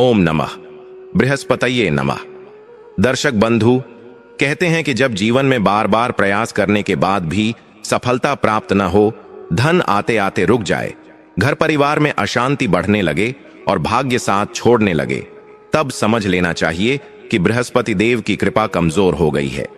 ओम नमः बृहस्पतये नमः। दर्शक बंधु, कहते हैं कि जब जीवन में बार बार प्रयास करने के बाद भी सफलता प्राप्त न हो, धन आते आते रुक जाए, घर परिवार में अशांति बढ़ने लगे और भाग्य साथ छोड़ने लगे, तब समझ लेना चाहिए कि बृहस्पति देव की कृपा कमजोर हो गई है।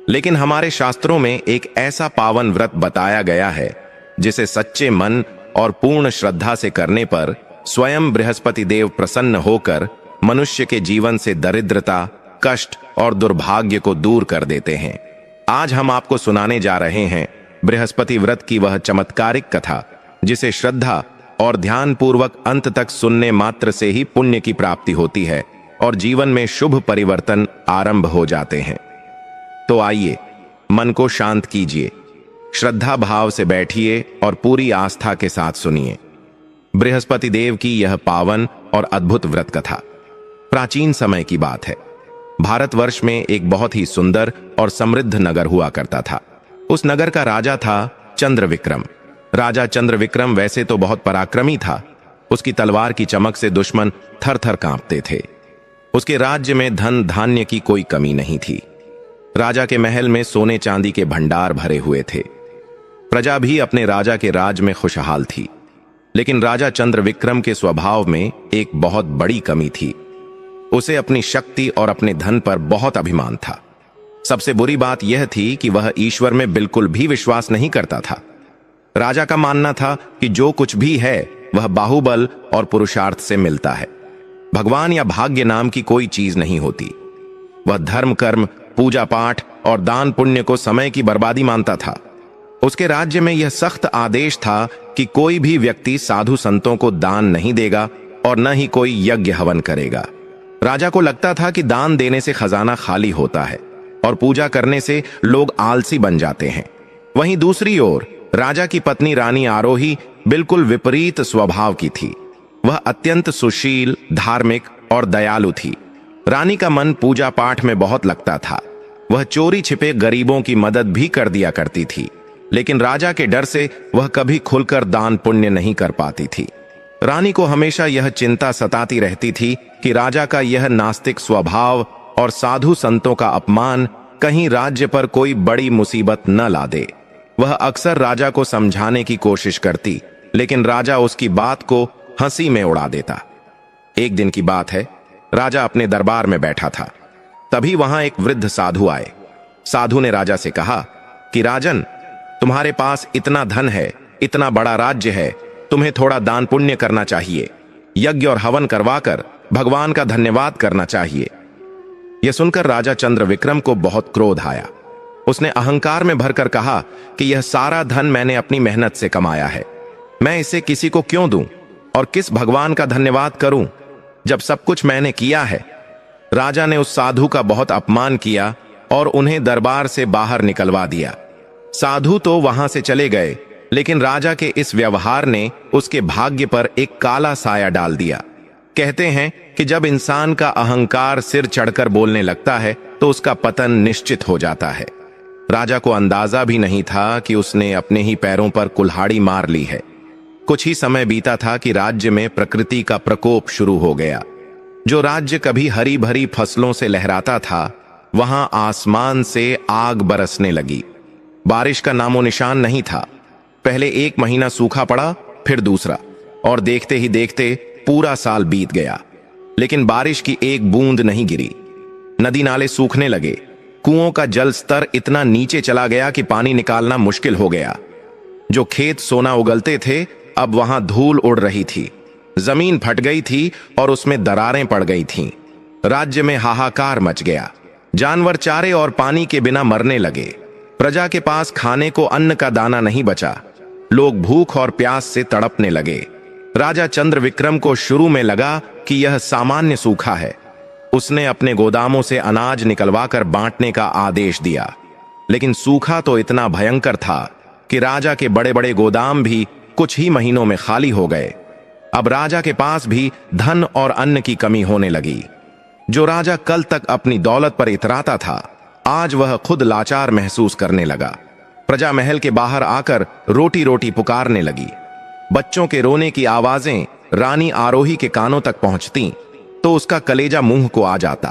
लेकिन हमारे शास्त्रों में एक ऐसा पावन व्रत बताया गया है जिसे सच्चे मन और पूर्ण श्रद्धा से करने पर स्वयं बृहस्पति देव प्रसन्न होकर मनुष्य के जीवन से दरिद्रता, कष्ट और दुर्भाग्य को दूर कर देते हैं। आज हम आपको सुनाने जा रहे हैं बृहस्पति व्रत की वह चमत्कारिक कथा जिसे श्रद्धा और ध्यान पूर्वक अंत तक सुनने मात्र से ही पुण्य की प्राप्ति होती है और जीवन में शुभ परिवर्तन आरंभ हो जाते हैं। तो आइए, मन को शांत कीजिए, श्रद्धा भाव से बैठिए और पूरी आस्था के साथ सुनिए बृहस्पति देव की यह पावन और अद्भुत व्रत कथा। प्राचीन समय की बात है। भारतवर्ष में एक बहुत ही सुंदर और समृद्ध नगर हुआ करता था। उस नगर का राजा था चंद्रविक्रम। राजा चंद्रविक्रम वैसे तो बहुत पराक्रमी था। उसकी तलवार की चमक से दुश्मन थर थर कांपते थे। उसके राज्य में धन धान्य की कोई कमी नहीं थी। राजा के महल में सोने चांदी के भंडार भरे हुए थे। प्रजा भी अपने राजा के राज में खुशहाल थी। लेकिन राजा चंद्रविक्रम के स्वभाव में एक बहुत बड़ी कमी थी। उसे अपनी शक्ति और अपने धन पर बहुत अभिमान था। सबसे बुरी बात यह थी कि वह ईश्वर में बिल्कुल भी विश्वास नहीं करता था। राजा का मानना था कि जो कुछ भी है वह बाहुबल और पुरुषार्थ से मिलता है। भगवान या भाग्य नाम की कोई चीज नहीं होती। वह धर्म, कर्म, पूजा पाठ और दान पुण्य को समय की बर्बादी मानता था। उसके राज्य में यह सख्त आदेश था कि कोई भी व्यक्ति साधु संतों को दान नहीं देगा और न ही कोई यज्ञ हवन करेगा। राजा को लगता था कि दान देने से खजाना खाली होता है और पूजा करने से लोग आलसी बन जाते हैं। वहीं दूसरी ओर राजा की पत्नी रानी आरोही बिल्कुल विपरीत स्वभाव की थी। वह अत्यंत सुशील, धार्मिक और दयालु थी। रानी का मन पूजा पाठ में बहुत लगता था। वह चोरी छिपे गरीबों की मदद भी कर दिया करती थी। लेकिन राजा के डर से वह कभी खुलकर दान पुण्य नहीं कर पाती थी। रानी को हमेशा यह चिंता सताती रहती थी कि राजा का यह नास्तिक स्वभाव और साधु संतों का अपमान कहीं राज्य पर कोई बड़ी मुसीबत न ला दे। वह अक्सर राजा को समझाने की कोशिश करती, लेकिन राजा उसकी बात को हंसी में उड़ा देता। एक दिन की बात है, राजा अपने दरबार में बैठा था। तभी वहां एक वृद्ध साधु आए। साधु ने राजा से कहा कि राजन, तुम्हारे पास इतना धन है, इतना बड़ा राज्य है, तुम्हें थोड़ा दान पुण्य करना चाहिए। यज्ञ और हवन करवाकर भगवान का धन्यवाद करना चाहिए। यह सुनकर राजा चंद्रविक्रम को बहुत क्रोध आया। उसने अहंकार में भरकर कहा कि यह सारा धन मैंने अपनी मेहनत से कमाया है। मैं इसे किसी को क्यों दूं और किस भगवान का धन्यवाद करूं जब सब कुछ मैंने किया है। राजा ने उस साधु का बहुत अपमान किया और उन्हें दरबार से बाहर निकलवा दिया। साधु तो वहां से चले गए, लेकिन राजा के इस व्यवहार ने उसके भाग्य पर एक काला साया डाल दिया। कहते हैं कि जब इंसान का अहंकार सिर चढ़कर बोलने लगता है तो उसका पतन निश्चित हो जाता है। राजा को अंदाजा भी नहीं था कि उसने अपने ही पैरों पर कुल्हाड़ी मार ली है। कुछ ही समय बीता था कि राज्य में प्रकृति का प्रकोप शुरू हो गया। जो राज्य कभी हरी भरी फसलों से लहराता था, वहां आसमान से आग बरसने लगी। बारिश का नामो निशान नहीं था। पहले एक महीना सूखा पड़ा, फिर दूसरा, और देखते ही देखते पूरा साल बीत गया, लेकिन बारिश की एक बूंद नहीं गिरी। नदी नाले सूखने लगे। कुओं का जल स्तर इतना नीचे चला गया कि पानी निकालना मुश्किल हो गया। जो खेत सोना उगलते थे, अब वहां धूल उड़ रही थी। जमीन फट गई थी और उसमें दरारें पड़ गई थीं। राज्य में हाहाकार मच गया। जानवर चारे और पानी के बिना मरने लगे। प्रजा के पास खाने को अन्न का दाना नहीं बचा। लोग भूख और प्यास से तड़पने लगे। राजा चंद्रविक्रम को शुरू में लगा कि यह सामान्य सूखा है। उसने अपने गोदामों से अनाज निकलवाकर बांटने का आदेश दिया, लेकिन सूखा तो इतना भयंकर था कि राजा के बड़े बड़े गोदाम भी कुछ ही महीनों में खाली हो गए। अब राजा के पास भी धन और अन्न की कमी होने लगी। जो राजा कल तक अपनी दौलत पर इतराता था, आज वह खुद लाचार महसूस करने लगा। प्रजा महल के बाहर आकर रोटी रोटी पुकारने लगी। बच्चों के रोने की आवाजें रानी आरोही के कानों तक पहुंचती। तो उसका कलेजा मुंह को आ जाता।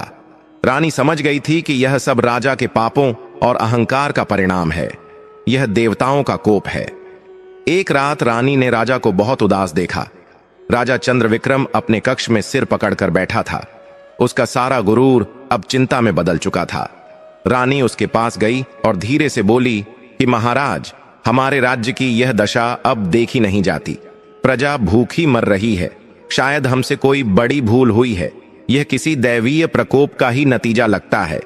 रानी समझ गई थी कि यह सब राजा के पापों और अहंकार का परिणाम है। यह देवताओं का कोप है। एक रात रानी ने राजा को बहुत उदास देखा। राजा चंद्रविक्रम अपने कक्ष में सिर पकड़कर बैठा था। उसका सारा गुरूर अब चिंता में बदल चुका था। रानी उसके पास गई और धीरे से बोली कि महाराज, हमारे राज्य की यह दशा अब देखी नहीं जाती। प्रजा भूखी मर रही है। शायद हमसे कोई बड़ी भूल हुई है। यह किसी दैवीय प्रकोप का ही नतीजा लगता है।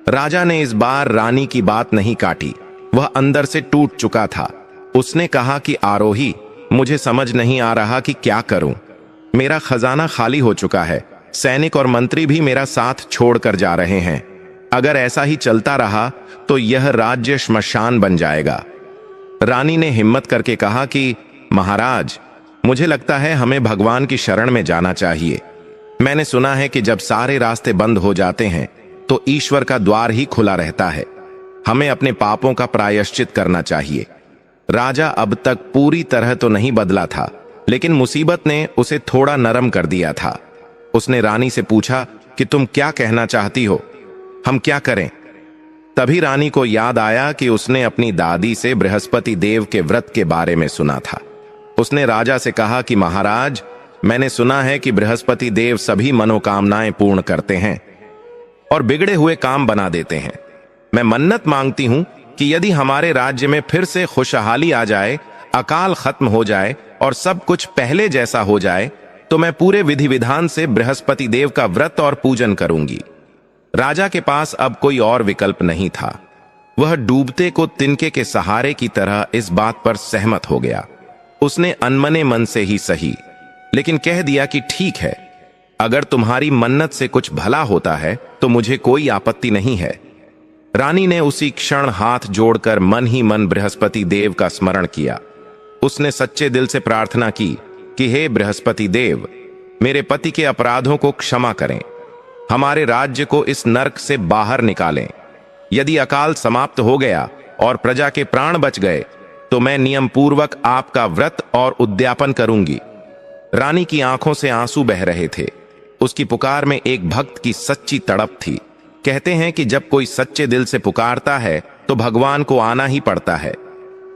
राजा ने इस बार रानी की बात नहीं काटी। वह अंदर से टूट चुका था। उसने कहा कि आरोही, मुझे समझ नहीं आ रहा कि क्या करूं। मेरा खजाना खाली हो चुका है। सैनिक और मंत्री भी मेरा साथ छोड़कर जा रहे हैं। अगर ऐसा ही चलता रहा तो यह राज्य श्मशान बन जाएगा। रानी ने हिम्मत करके कहा कि महाराज, मुझे लगता है हमें भगवान की शरण में जाना चाहिए। मैंने सुना है कि जब सारे रास्ते बंद हो जाते हैं तो ईश्वर का द्वार ही खुला रहता है। हमें अपने पापों का प्रायश्चित करना चाहिए। राजा अब तक पूरी तरह तो नहीं बदला था, लेकिन मुसीबत ने उसे थोड़ा नरम कर दिया था। उसने रानी से पूछा कि तुम क्या कहना चाहती हो, हम क्या करें? तभी रानी को याद आया कि उसने अपनी दादी से बृहस्पति देव के व्रत के बारे में सुना था। उसने राजा से कहा कि महाराज, मैंने सुना है कि बृहस्पति देव सभी मनोकामनाएं पूर्ण करते हैं और बिगड़े हुए काम बना देते हैं। मैं मन्नत मांगती हूं कि यदि हमारे राज्य में फिर से खुशहाली आ जाए, अकाल खत्म हो जाए और सब कुछ पहले जैसा हो जाए, तो मैं पूरे विधि विधान से बृहस्पति देव का व्रत और पूजन करूंगी। राजा के पास अब कोई और विकल्प नहीं था। वह डूबते को तिनके के सहारे की तरह इस बात पर सहमत हो गया। उसने अनमने मन से ही सही, लेकिन कह दिया कि ठीक है, अगर तुम्हारी मन्नत से कुछ भला होता है तो मुझे कोई आपत्ति नहीं है। रानी ने उसी क्षण हाथ जोड़कर मन ही मन बृहस्पति देव का स्मरण किया। उसने सच्चे दिल से प्रार्थना की कि हे बृहस्पति देव, मेरे पति के अपराधों को क्षमा करें, हमारे राज्य को इस नरक से बाहर निकालें। यदि अकाल समाप्त हो गया और प्रजा के प्राण बच गए तो मैं नियम पूर्वक आपका व्रत और उद्यापन करूंगी। रानी की आंखों से आंसू बह रहे थे। उसकी पुकार में एक भक्त की सच्ची तड़प थी। कहते हैं कि जब कोई सच्चे दिल से पुकारता है तो भगवान को आना ही पड़ता है।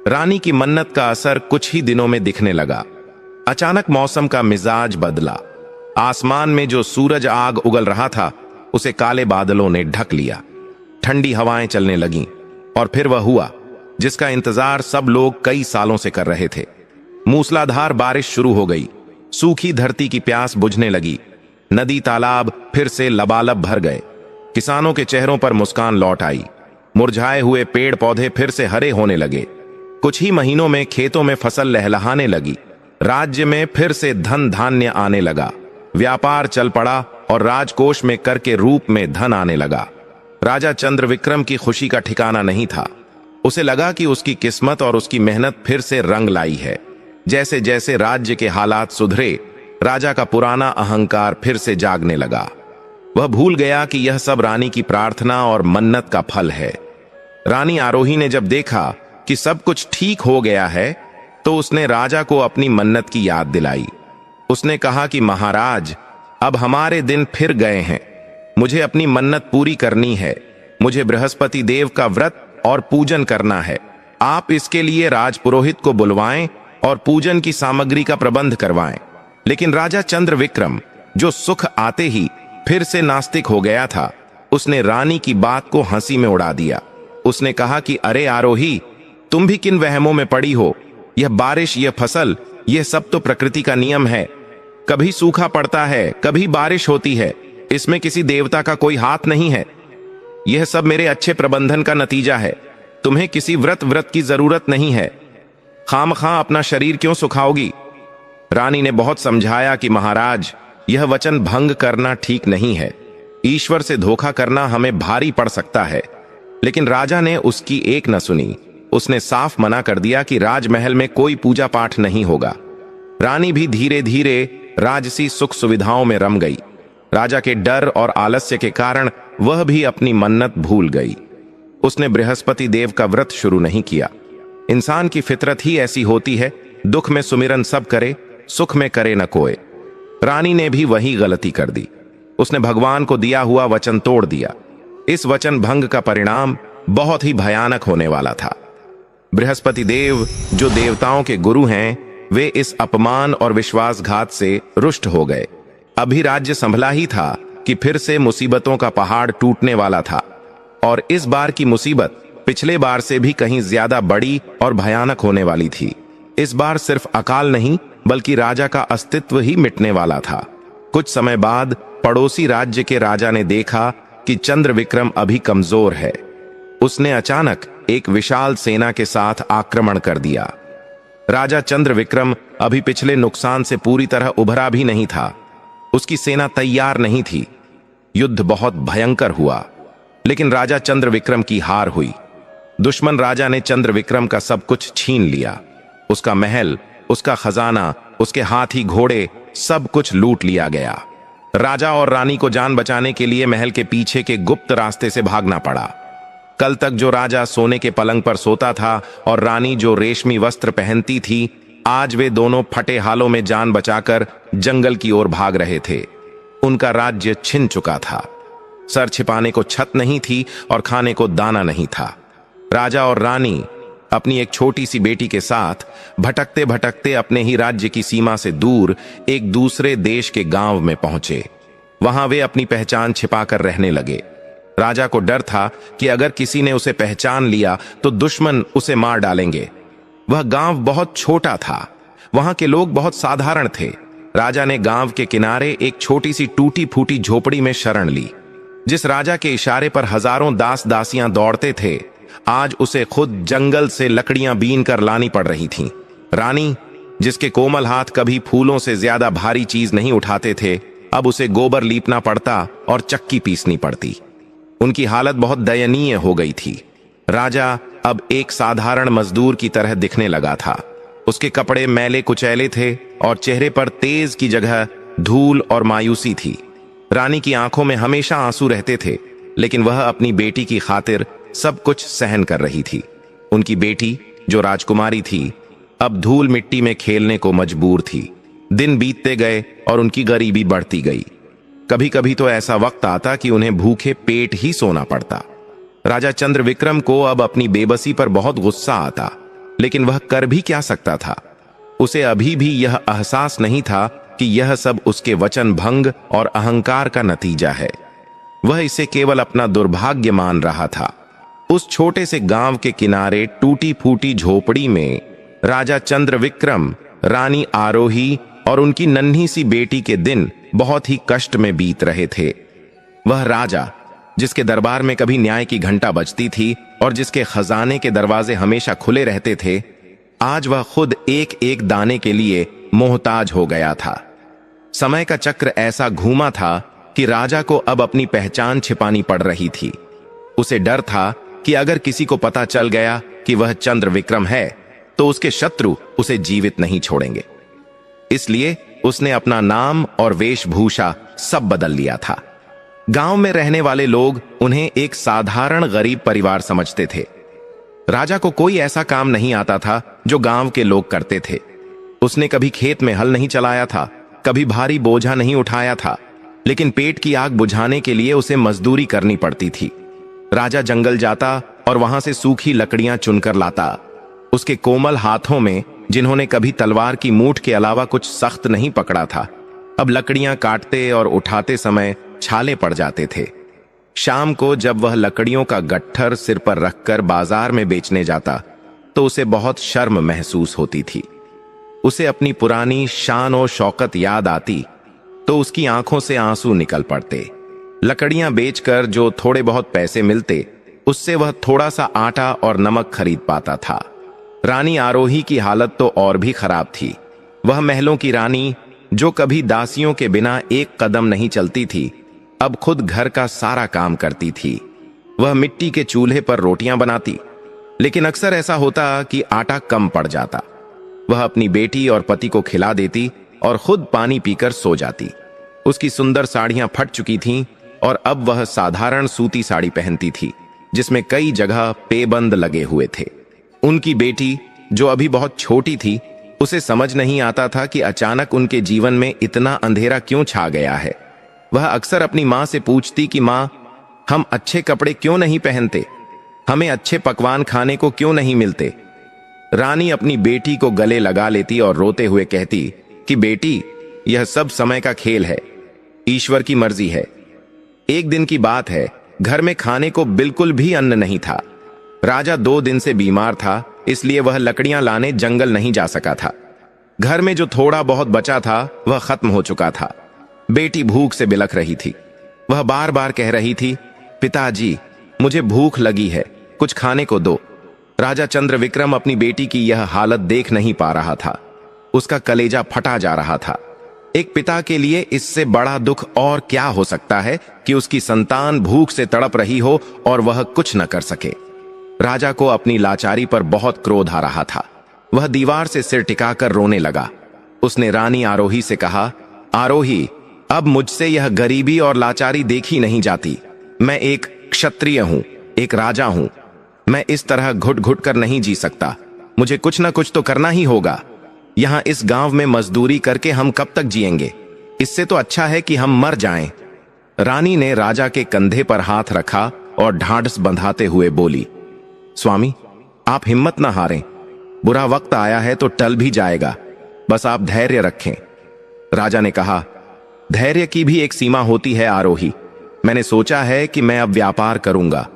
रानी की मन्नत का असर कुछ ही दिनों में दिखने लगा। अचानक मौसम का मिजाज बदला। आसमान में जो सूरज आग उगल रहा था उसे काले बादलों ने ढक लिया। ठंडी हवाएं चलने लगीं और फिर वह हुआ जिसका इंतजार सब लोग कई सालों से कर रहे थे। मूसलाधार बारिश शुरू हो गई। सूखी धरती की प्यास बुझने लगी। नदी तालाब फिर से लबालब भर गए। किसानों के चेहरों पर मुस्कान लौट आई। मुरझाए हुए पेड़ पौधे फिर से हरे होने लगे। कुछ ही महीनों में खेतों में फसल लहलहाने लगी। राज्य में फिर से धन धान्य आने लगा। व्यापार चल पड़ा और राजकोष में कर के रूप में धन आने लगा। राजा चंद्रविक्रम की खुशी का ठिकाना नहीं था। उसे लगा कि उसकी किस्मत और उसकी मेहनत फिर से रंग लाई है। जैसे जैसे राज्य के हालात सुधरे, राजा का पुराना अहंकार फिर से जागने लगा। वह भूल गया कि यह सब रानी की प्रार्थना और मन्नत का फल है। रानी आरोही ने जब देखा कि सब कुछ ठीक हो गया है तो उसने राजा को अपनी मन्नत की याद दिलाई। उसने कहा कि महाराज, अब हमारे दिन फिर गए हैं। मुझे अपनी मन्नत पूरी करनी है। मुझे बृहस्पति देव का व्रत और पूजन करना है। आप इसके लिए राजपुरोहित को बुलवाएं और पूजन की सामग्री का प्रबंध करवाएं। लेकिन राजा चंद्रविक्रम, जो सुख आते ही फिर से नास्तिक हो गया था, उसने रानी की बात को हंसी में उड़ा दिया। उसने कहा कि अरे आरोही, तुम भी किन वहमों में पड़ी हो? यह बारिश, यह फसल, यह सब तो प्रकृति का नियम है। कभी सूखा पड़ता है, कभी बारिश होती है। इसमें किसी देवता का कोई हाथ नहीं है। यह सब मेरे अच्छे प्रबंधन का नतीजा है। तुम्हें किसी व्रत की जरूरत नहीं है। खामखा अपना शरीर क्यों सुखाओगी? रानी ने बहुत समझाया कि महाराज, यह वचन भंग करना ठीक नहीं है। ईश्वर से धोखा करना हमें भारी पड़ सकता है। लेकिन राजा ने उसकी एक न सुनी। उसने साफ मना कर दिया कि राजमहल में कोई पूजा पाठ नहीं होगा। रानी भी धीरे धीरे राजसी सुख सुविधाओं में रम गई। राजा के डर और आलस्य के कारण वह भी अपनी मन्नत भूल गई। उसने बृहस्पति देव का व्रत शुरू नहीं किया। इंसान की फितरत ही ऐसी होती है, दुख में सुमिरन सब करे, सुख में करे न कोय। रानी ने भी वही गलती कर दी। उसने भगवान को दिया हुआ वचन तोड़ दिया। इस वचन भंग का परिणाम बहुत ही भयानक होने वाला था। बृहस्पति देव, जो देवताओं के गुरु हैं, वे इस अपमान और विश्वासघात से रुष्ट हो गए। अभी राज्य संभला ही था कि फिर से मुसीबतों का पहाड़ टूटने वाला था, और इस बार की मुसीबत पिछले बार से भी कहीं ज्यादा बड़ी और भयानक होने वाली थी। इस बार सिर्फ अकाल नहीं, बल्कि राजा का अस्तित्व ही मिटने वाला था। कुछ समय बाद पड़ोसी राज्य के राजा ने देखा कि चंद्र विक्रम अभी कमजोर है। उसने अचानक एक विशाल सेना के साथ आक्रमण कर दिया। राजा चंद्र विक्रम अभी पिछले नुकसान से पूरी तरह उभरा भी नहीं था। उसकी सेना तैयार नहीं थी। युद्ध बहुत भयंकर हुआ, लेकिन राजा चंद्र विक्रम की हार हुई। दुश्मन राजा ने चंद्र विक्रम का सब कुछ छीन लिया। उसका महल, उसका खजाना, उसके हाथी घोड़े, सब कुछ लूट लिया गया। राजा और रानी को जान बचाने के लिए महल के पीछे के गुप्त रास्ते से भागना पड़ा। कल तक जो राजा सोने के पलंग पर सोता था और रानी जो रेशमी वस्त्र पहनती थी, आज वे दोनों फटे हालों में जान बचाकर जंगल की ओर भाग रहे थे। उनका राज्य छिन चुका था। सर छिपाने को छत नहीं थी और खाने को दाना नहीं था। राजा और रानी अपनी एक छोटी सी बेटी के साथ भटकते भटकते अपने ही राज्य की सीमा से दूर एक दूसरे देश के गांव में पहुंचे। वहां वे अपनी पहचान छिपाकर रहने लगे। राजा को डर था कि अगर किसी ने उसे पहचान लिया तो दुश्मन उसे मार डालेंगे। वह गांव बहुत छोटा था। वहां के लोग बहुत साधारण थे। राजा ने गांव के किनारे एक छोटी सी टूटी फूटी झोपड़ी में शरण ली। जिस राजा के इशारे पर हजारों दास दासियां दौड़ते थे, आज उसे खुद जंगल से लकड़ियां बीन कर लानी पड़ रही थीं। रानी, जिसके कोमल हाथ कभी फूलों से ज्यादा भारी चीज नहीं उठाते थे, अब उसे गोबर लीपना पड़ता और चक्की पीसनी पड़ती। उनकी हालत बहुत दयनीय हो गई थी। राजा अब एक साधारण मजदूर की तरह दिखने लगा था। उसके कपड़े मैले कुचैले थे और चेहरे पर तेज की जगह धूल और मायूसी थी। रानी की आंखों में हमेशा आंसू रहते थे, लेकिन वह अपनी बेटी की खातिर सब कुछ सहन कर रही थी। उनकी बेटी, जो राजकुमारी थी, अब धूल मिट्टी में खेलने को मजबूर थी। दिन बीतते गए और उनकी गरीबी बढ़ती गई। कभी कभी तो ऐसा वक्त आता कि उन्हें भूखे पेट ही सोना पड़ता। राजा चंद्र विक्रम को अब अपनी बेबसी पर बहुत गुस्सा आता, लेकिन वह कर भी क्या सकता था। उसे अभी भी यह एहसास नहीं था कि यह सब उसके वचन भंग और अहंकार का नतीजा है। वह इसे केवल अपना दुर्भाग्य मान रहा था। उस छोटे से गांव के किनारे टूटी फूटी झोपड़ी में राजा चंद्र विक्रम, रानी आरोही और उनकी नन्ही सी बेटी के दिन बहुत ही कष्ट में बीत रहे थे। वह राजा, जिसके दरबार में कभी न्याय की घंटा बजती थी और जिसके खजाने के दरवाजे हमेशा खुले रहते थे, आज वह खुद एक एक दाने के लिए मोहताज हो गया था। समय का चक्र ऐसा घूमा था कि राजा को अब अपनी पहचान छिपानी पड़ रही थी। उसे डर था कि अगर किसी को पता चल गया कि वह चंद्र विक्रम है, तो उसके शत्रु उसे जीवित नहीं छोड़ेंगे। इसलिए उसने अपना नाम और वेशभूषा सब बदल लिया था। गांव में रहने वाले लोग उन्हें एक साधारण गरीब परिवार समझते थे। राजा को कोई ऐसा काम नहीं आता था जो गांव के लोग करते थे। उसने कभी खेत में हल नहीं चलाया था, कभी भारी बोझा नहीं उठाया था, लेकिन पेट की आग बुझाने के लिए उसे मजदूरी करनी पड़ती थी। राजा जंगल जाता और वहां से सूखी लकड़ियां चुनकर लाता। उसके कोमल हाथों में, जिन्होंने कभी तलवार की मूठ के अलावा कुछ सख्त नहीं पकड़ा था, अब लकड़ियां काटते और उठाते समय छाले पड़ जाते थे। शाम को जब वह लकड़ियों का गट्ठर सिर पर रखकर बाजार में बेचने जाता, तो उसे बहुत शर्म महसूस होती थी। उसे अपनी पुरानी शान और शौकत याद आती तो उसकी आंखों से आंसू निकल पड़ते। लकड़ियां बेचकर जो थोड़े बहुत पैसे मिलते, उससे वह थोड़ा सा आटा और नमक खरीद पाता था। रानी आरोही की हालत तो और भी खराब थी। वह महलों की रानी, जो कभी दासियों के बिना एक कदम नहीं चलती थी, अब खुद घर का सारा काम करती थी। वह मिट्टी के चूल्हे पर रोटियां बनाती, लेकिन अक्सर ऐसा होता कि आटा कम पड़ जाता। वह अपनी बेटी और पति को खिला देती और खुद पानी पीकर सो जाती। उसकी सुंदर साड़ियां फट चुकी थीं और अब वह साधारण सूती साड़ी पहनती थी, जिसमें कई जगह पेबंद लगे हुए थे। उनकी बेटी, जो अभी बहुत छोटी थी, उसे समझ नहीं आता था कि अचानक उनके जीवन में इतना अंधेरा क्यों छा गया है। वह अक्सर अपनी माँ से पूछती कि माँ, हम अच्छे कपड़े क्यों नहीं पहनते, हमें अच्छे पकवान खाने को क्यों नहीं मिलते। रानी अपनी बेटी को गले लगा लेती और रोते हुए कहती कि बेटी, यह सब समय का खेल है, ईश्वर की मर्जी है। एक दिन की बात है, घर में खाने को बिल्कुल भी अन्न नहीं था। राजा 2 दिन से बीमार था, इसलिए वह लकड़ियां लाने जंगल नहीं जा सका था। घर में जो थोड़ा बहुत बचा था वह खत्म हो चुका था। बेटी भूख से बिलख रही थी। वह बार बार कह रही थी, पिताजी, मुझे भूख लगी है, कुछ खाने को दो। राजा चंद्रविक्रम अपनी बेटी की यह हालत देख नहीं पा रहा था। उसका कलेजा फटा जा रहा था। एक पिता के लिए इससे बड़ा दुख और क्या हो सकता है कि उसकी संतान भूख से तड़प रही हो और वह कुछ न कर सके। राजा को अपनी लाचारी पर बहुत क्रोध आ रहा था। वह दीवार से सिर टिकाकर रोने लगा। उसने रानी आरोही से कहा, आरोही, अब मुझसे यह गरीबी और लाचारी देखी नहीं जाती। मैं एक क्षत्रिय हूं, एक राजा हूं। मैं इस तरह घुट घुट कर नहीं जी सकता। मुझे कुछ न कुछ तो करना ही होगा। यहां इस गांव में मजदूरी करके हम कब तक जिएंगे? इससे तो अच्छा है कि हम मर जाएं। रानी ने राजा के कंधे पर हाथ रखा और ढाढ़स बंधाते हुए बोली, स्वामी, आप हिम्मत न हारें। बुरा वक्त आया है तो टल भी जाएगा, बस आप धैर्य रखें। राजा ने कहा, धैर्य की भी एक सीमा होती है आरोही। मैंने सोचा है कि मैं अब व्यापार करूंगा।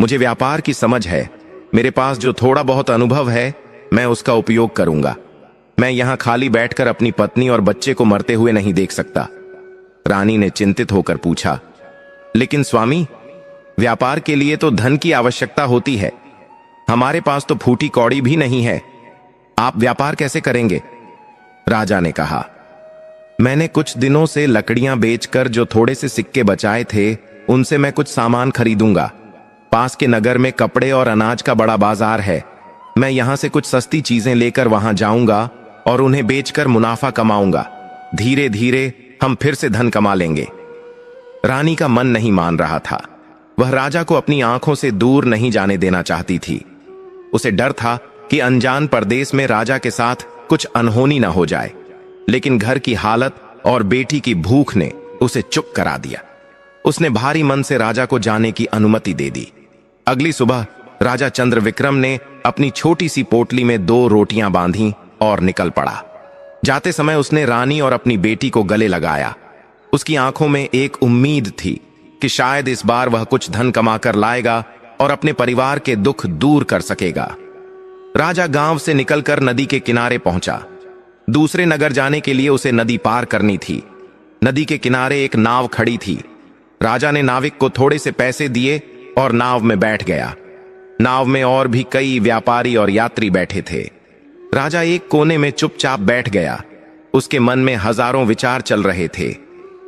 मुझे व्यापार की समझ है। मेरे पास जो थोड़ा बहुत अनुभव है मैं उसका उपयोग करूंगा। मैं यहां खाली बैठकर अपनी पत्नी और बच्चे को मरते हुए नहीं देख सकता। रानी ने चिंतित होकर पूछा, लेकिन स्वामी, व्यापार के लिए तो धन की आवश्यकता होती है। हमारे पास तो फूटी कौड़ी भी नहीं है। आप व्यापार कैसे करेंगे? राजा ने कहा, मैंने कुछ दिनों से लकड़ियां बेचकर जो थोड़े से सिक्के बचाए थे उनसे मैं कुछ सामान खरीदूंगा। पास के नगर में कपड़े और अनाज का बड़ा बाजार है। मैं यहां से कुछ सस्ती चीजें लेकर वहां जाऊंगा और उन्हें बेचकर मुनाफा कमाऊंगा। धीरे धीरे हम फिर से धन कमा लेंगे। रानी का मन नहीं मान रहा था। वह राजा को अपनी आंखों से दूर नहीं जाने देना चाहती थी। उसे डर था कि अनजान परदेश में राजा के साथ कुछ अनहोनी न हो जाए। लेकिन घर की हालत और बेटी की भूख ने उसे चुप करा दिया। उसने भारी मन से राजा को जाने की अनुमति दे दी। अगली सुबह राजा चंद्रविक्रम ने अपनी छोटी सी पोटली में 2 रोटियां बांधी और निकल पड़ा। जाते समय उसने रानी और अपनी बेटी को गले लगाया। उसकी आंखों में एक उम्मीद थी कि शायद इस बार वह कुछ धन कमाकर लाएगा और अपने परिवार के दुख दूर कर सकेगा। राजा गांव से निकलकर नदी के किनारे पहुंचा। दूसरे नगर जाने के लिए उसे नदी पार करनी थी। नदी के किनारे एक नाव खड़ी थी। राजा ने नाविक को थोड़े से पैसे दिए और नाव में बैठ गया। नाव में और भी कई व्यापारी और यात्री बैठे थे। राजा एक कोने में चुपचाप बैठ गया। उसके मन में हजारों विचार चल रहे थे।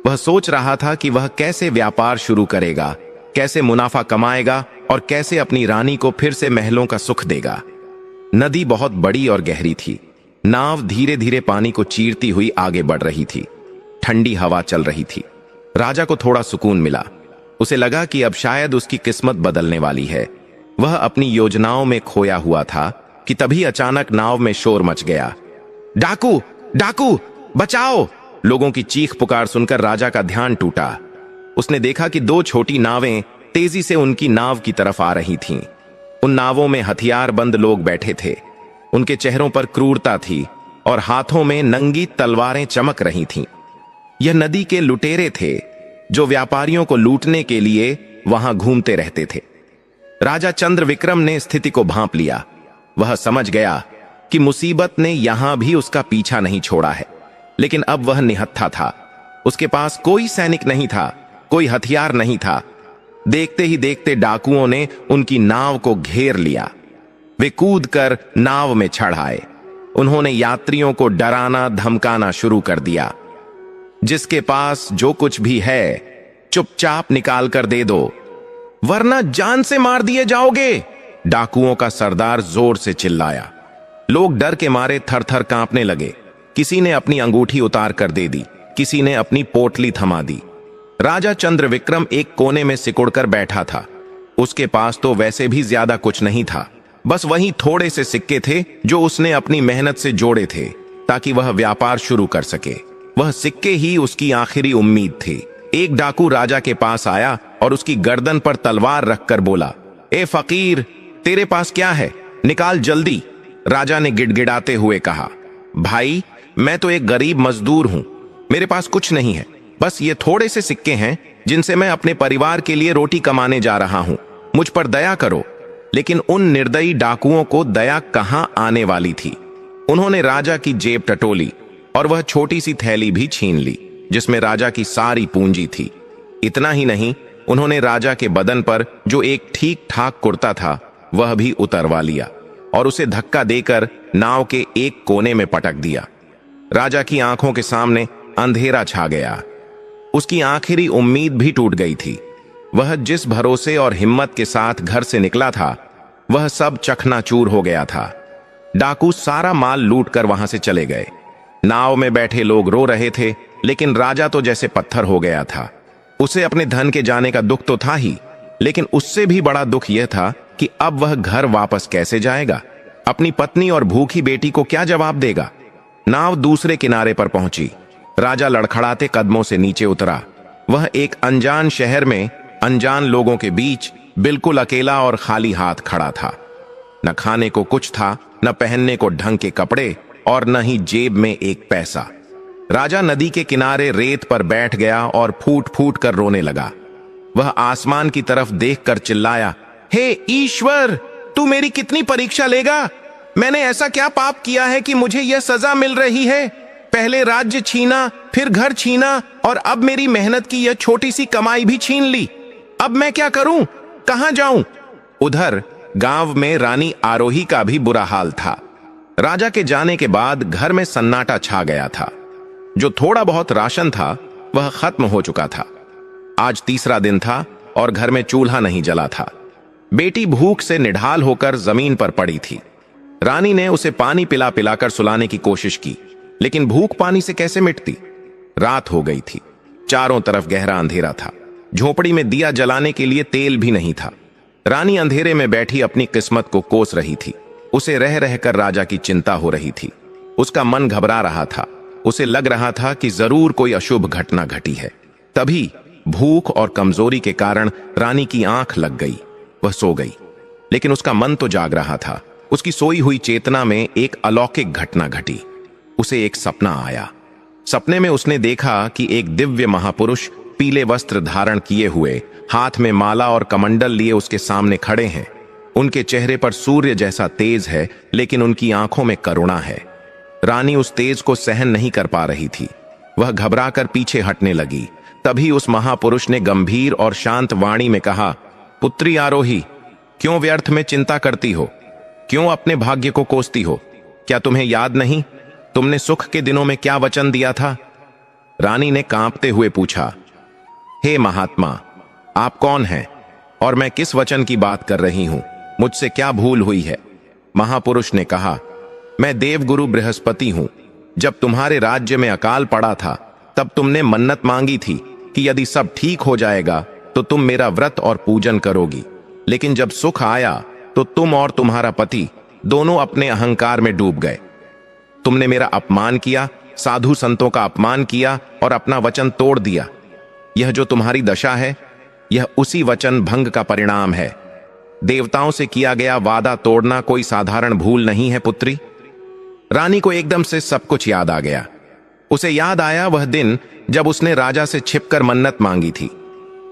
वह सोच रहा था कि वह कैसे व्यापार शुरू करेगा, कैसे मुनाफा कमाएगा और कैसे अपनी रानी को फिर से महलों का सुख देगा। नदी बहुत बड़ी और गहरी थी। नाव धीरे धीरे पानी को चीरती हुई आगे बढ़ रही थी। ठंडी हवा चल रही थी। राजा को थोड़ा सुकून मिला। उसे लगा कि अब शायद उसकी किस्मत बदलने वाली है। वह अपनी योजनाओं में खोया हुआ था कि तभी अचानक नाव में शोर मच गया। डाकू, डाकू, बचाओ! लोगों की चीख पुकार सुनकर राजा का ध्यान टूटा। उसने देखा कि 2 छोटी नावें तेजी से उनकी नाव की तरफ आ रही थीं। उन नावों में हथियारबंद लोग बैठे थे। उनके चेहरों पर क्रूरता थी और हाथों में नंगी तलवारें चमक रही थीं। यह नदी के लुटेरे थे जो व्यापारियों को लूटने के लिए वहां घूमते रहते थे। राजा चंद्रविक्रम ने स्थिति को भांप लिया। वह समझ गया कि मुसीबत ने यहां भी उसका पीछा नहीं छोड़ा है। लेकिन अब वह निहत्था था। उसके पास कोई सैनिक नहीं था, कोई हथियार नहीं था। देखते ही देखते डाकुओं ने उनकी नाव को घेर लिया। वे कूदकर नाव में चढ़ आए। उन्होंने यात्रियों को डराना धमकाना शुरू कर दिया। जिसके पास जो कुछ भी है चुपचाप निकाल कर दे दो, वरना जान से मार दिए जाओगे। डाकुओं का सरदार जोर से चिल्लाया। लोग डर के मारे थर थर कांपने लगे। किसी ने अपनी अंगूठी उतार कर दे दी, किसी ने अपनी पोटली थमा दी। राजा चंद्रविक्रम एक कोने में सिकुड़कर बैठा था। उसके पास तो वैसे भी ज्यादा कुछ नहीं था। बस वही थोड़े से सिक्के थे जो उसने अपनी मेहनत से जोड़े थे ताकि वह व्यापार शुरू कर सके। वह सिक्के ही उसकी आखिरी उम्मीद थी। एक डाकू राजा के पास आया और उसकी गर्दन पर तलवार रखकर बोला, ए फकीर, तेरे पास क्या है, निकाल जल्दी। राजा ने गिड़गिड़ाते हुए कहा, भाई, मैं तो एक गरीब मजदूर हूं, मेरे पास कुछ नहीं है, बस ये थोड़े से सिक्के हैं जिनसे मैं अपने परिवार के लिए रोटी कमाने जा रहा हूं, मुझ पर दया करो। लेकिन उन निर्दयी डाकुओं को दया कहां आने वाली थी। उन्होंने राजा की जेब टटोली और वह छोटी सी थैली भी छीन ली जिसमें राजा की सारी पूंजी थी। इतना ही नहीं, उन्होंने राजा के बदन पर जो एक ठीक ठाक कुर्ता था वह भी उतरवा लिया और उसे धक्का देकर नाव के एक कोने में पटक दिया। राजा की आंखों के सामने अंधेरा छा गया। उसकी आखिरी उम्मीद भी टूट गई थी। वह जिस भरोसे और हिम्मत के साथ घर से निकला था वह सब चकनाचूर हो गया था। डाकू सारा माल लूटकर वहां से चले गए। नाव में बैठे लोग रो रहे थे, लेकिन राजा तो जैसे पत्थर हो गया था। उसे अपने धन के जाने का दुख तो था ही, लेकिन उससे भी बड़ा दुख यह था कि अब वह घर वापस कैसे जाएगा, अपनी पत्नी और भूखी बेटी को क्या जवाब देगा। नाव दूसरे किनारे पर पहुंची। राजा लड़खड़ाते कदमों से नीचे उतरा। वह एक अनजान शहर में अनजान लोगों के बीच बिल्कुल अकेला और खाली हाथ खड़ा था। न खाने को कुछ था, न पहनने को ढंग के कपड़े और न ही जेब में एक पैसा। राजा नदी के किनारे रेत पर बैठ गया और फूट फूट कर रोने लगा। वह आसमान की तरफ देखकर चिल्लाया, हे ईश्वर, तू मेरी कितनी परीक्षा लेगा? मैंने ऐसा क्या पाप किया है कि मुझे यह सजा मिल रही है? पहले राज्य छीना, फिर घर छीना और अब मेरी मेहनत की यह छोटी सी कमाई भी छीन ली। अब मैं क्या करूं? कहां जाऊं? उधर गांव में रानी आरोही का भी बुरा हाल था। राजा के जाने के बाद घर में सन्नाटा छा गया था। जो थोड़ा बहुत राशन था वह खत्म हो चुका था। आज तीसरा दिन था और घर में चूल्हा नहीं जला था। बेटी भूख से निढाल होकर जमीन पर पड़ी थी। रानी ने उसे पानी पिला पिलाकर सुलाने की कोशिश की, लेकिन भूख पानी से कैसे मिटती। रात हो गई थी। चारों तरफ गहरा अंधेरा था। झोपड़ी में दिया जलाने के लिए तेल भी नहीं था। रानी अंधेरे में बैठी अपनी किस्मत को कोस रही थी। उसे रह रहकर राजा की चिंता हो रही थी। उसका मन घबरा रहा था। उसे लग रहा था कि जरूर कोई अशुभ घटना घटी है। तभी भूख और कमजोरी के कारण रानी की आंख लग गई। वह सो गई, लेकिन उसका मन तो जाग रहा था। उसकी सोई हुई चेतना में एक अलौकिक घटना घटी। उसे एक सपना आया। सपने में उसने देखा कि एक दिव्य महापुरुष पीले वस्त्र धारण किए हुए, हाथ में माला और कमंडल लिए उसके सामने खड़े हैं। उनके चेहरे पर सूर्य जैसा तेज है, लेकिन उनकी आंखों में करुणा है। रानी उस तेज को सहन नहीं कर पा रही थी। वह घबराकर पीछे हटने लगी। तभी उस महापुरुष ने गंभीर और शांत वाणी में कहा, पुत्री आरोही, क्यों व्यर्थ में चिंता करती हो? क्यों अपने भाग्य को कोसती हो? क्या तुम्हें याद नहीं, तुमने सुख के दिनों में क्या वचन दिया था? रानी ने कांपते हुए पूछा, हे महात्मा, आप कौन हैं और मैं किस वचन की बात कर रही हूं? मुझसे क्या भूल हुई है? महापुरुष ने कहा, मैं देवगुरु बृहस्पति हूं। जब तुम्हारे राज्य में अकाल पड़ा था तब तुमने मन्नत मांगी थी कि यदि सब ठीक हो जाएगा तो तुम मेरा व्रत और पूजन करोगी। लेकिन जब सुख आया तो तुम और तुम्हारा पति दोनों अपने अहंकार में डूब गए। तुमने मेरा अपमान किया, साधु संतों का अपमान किया और अपना वचन तोड़ दिया। यह जो तुम्हारी दशा है, यह उसी वचन भंग का परिणाम है। देवताओं से किया गया वादा तोड़ना कोई साधारण भूल नहीं है पुत्री। रानी को एकदम से सब कुछ याद आ गया। उसे याद आया वह दिन जब उसने राजा से छिपकर मन्नत मांगी थी।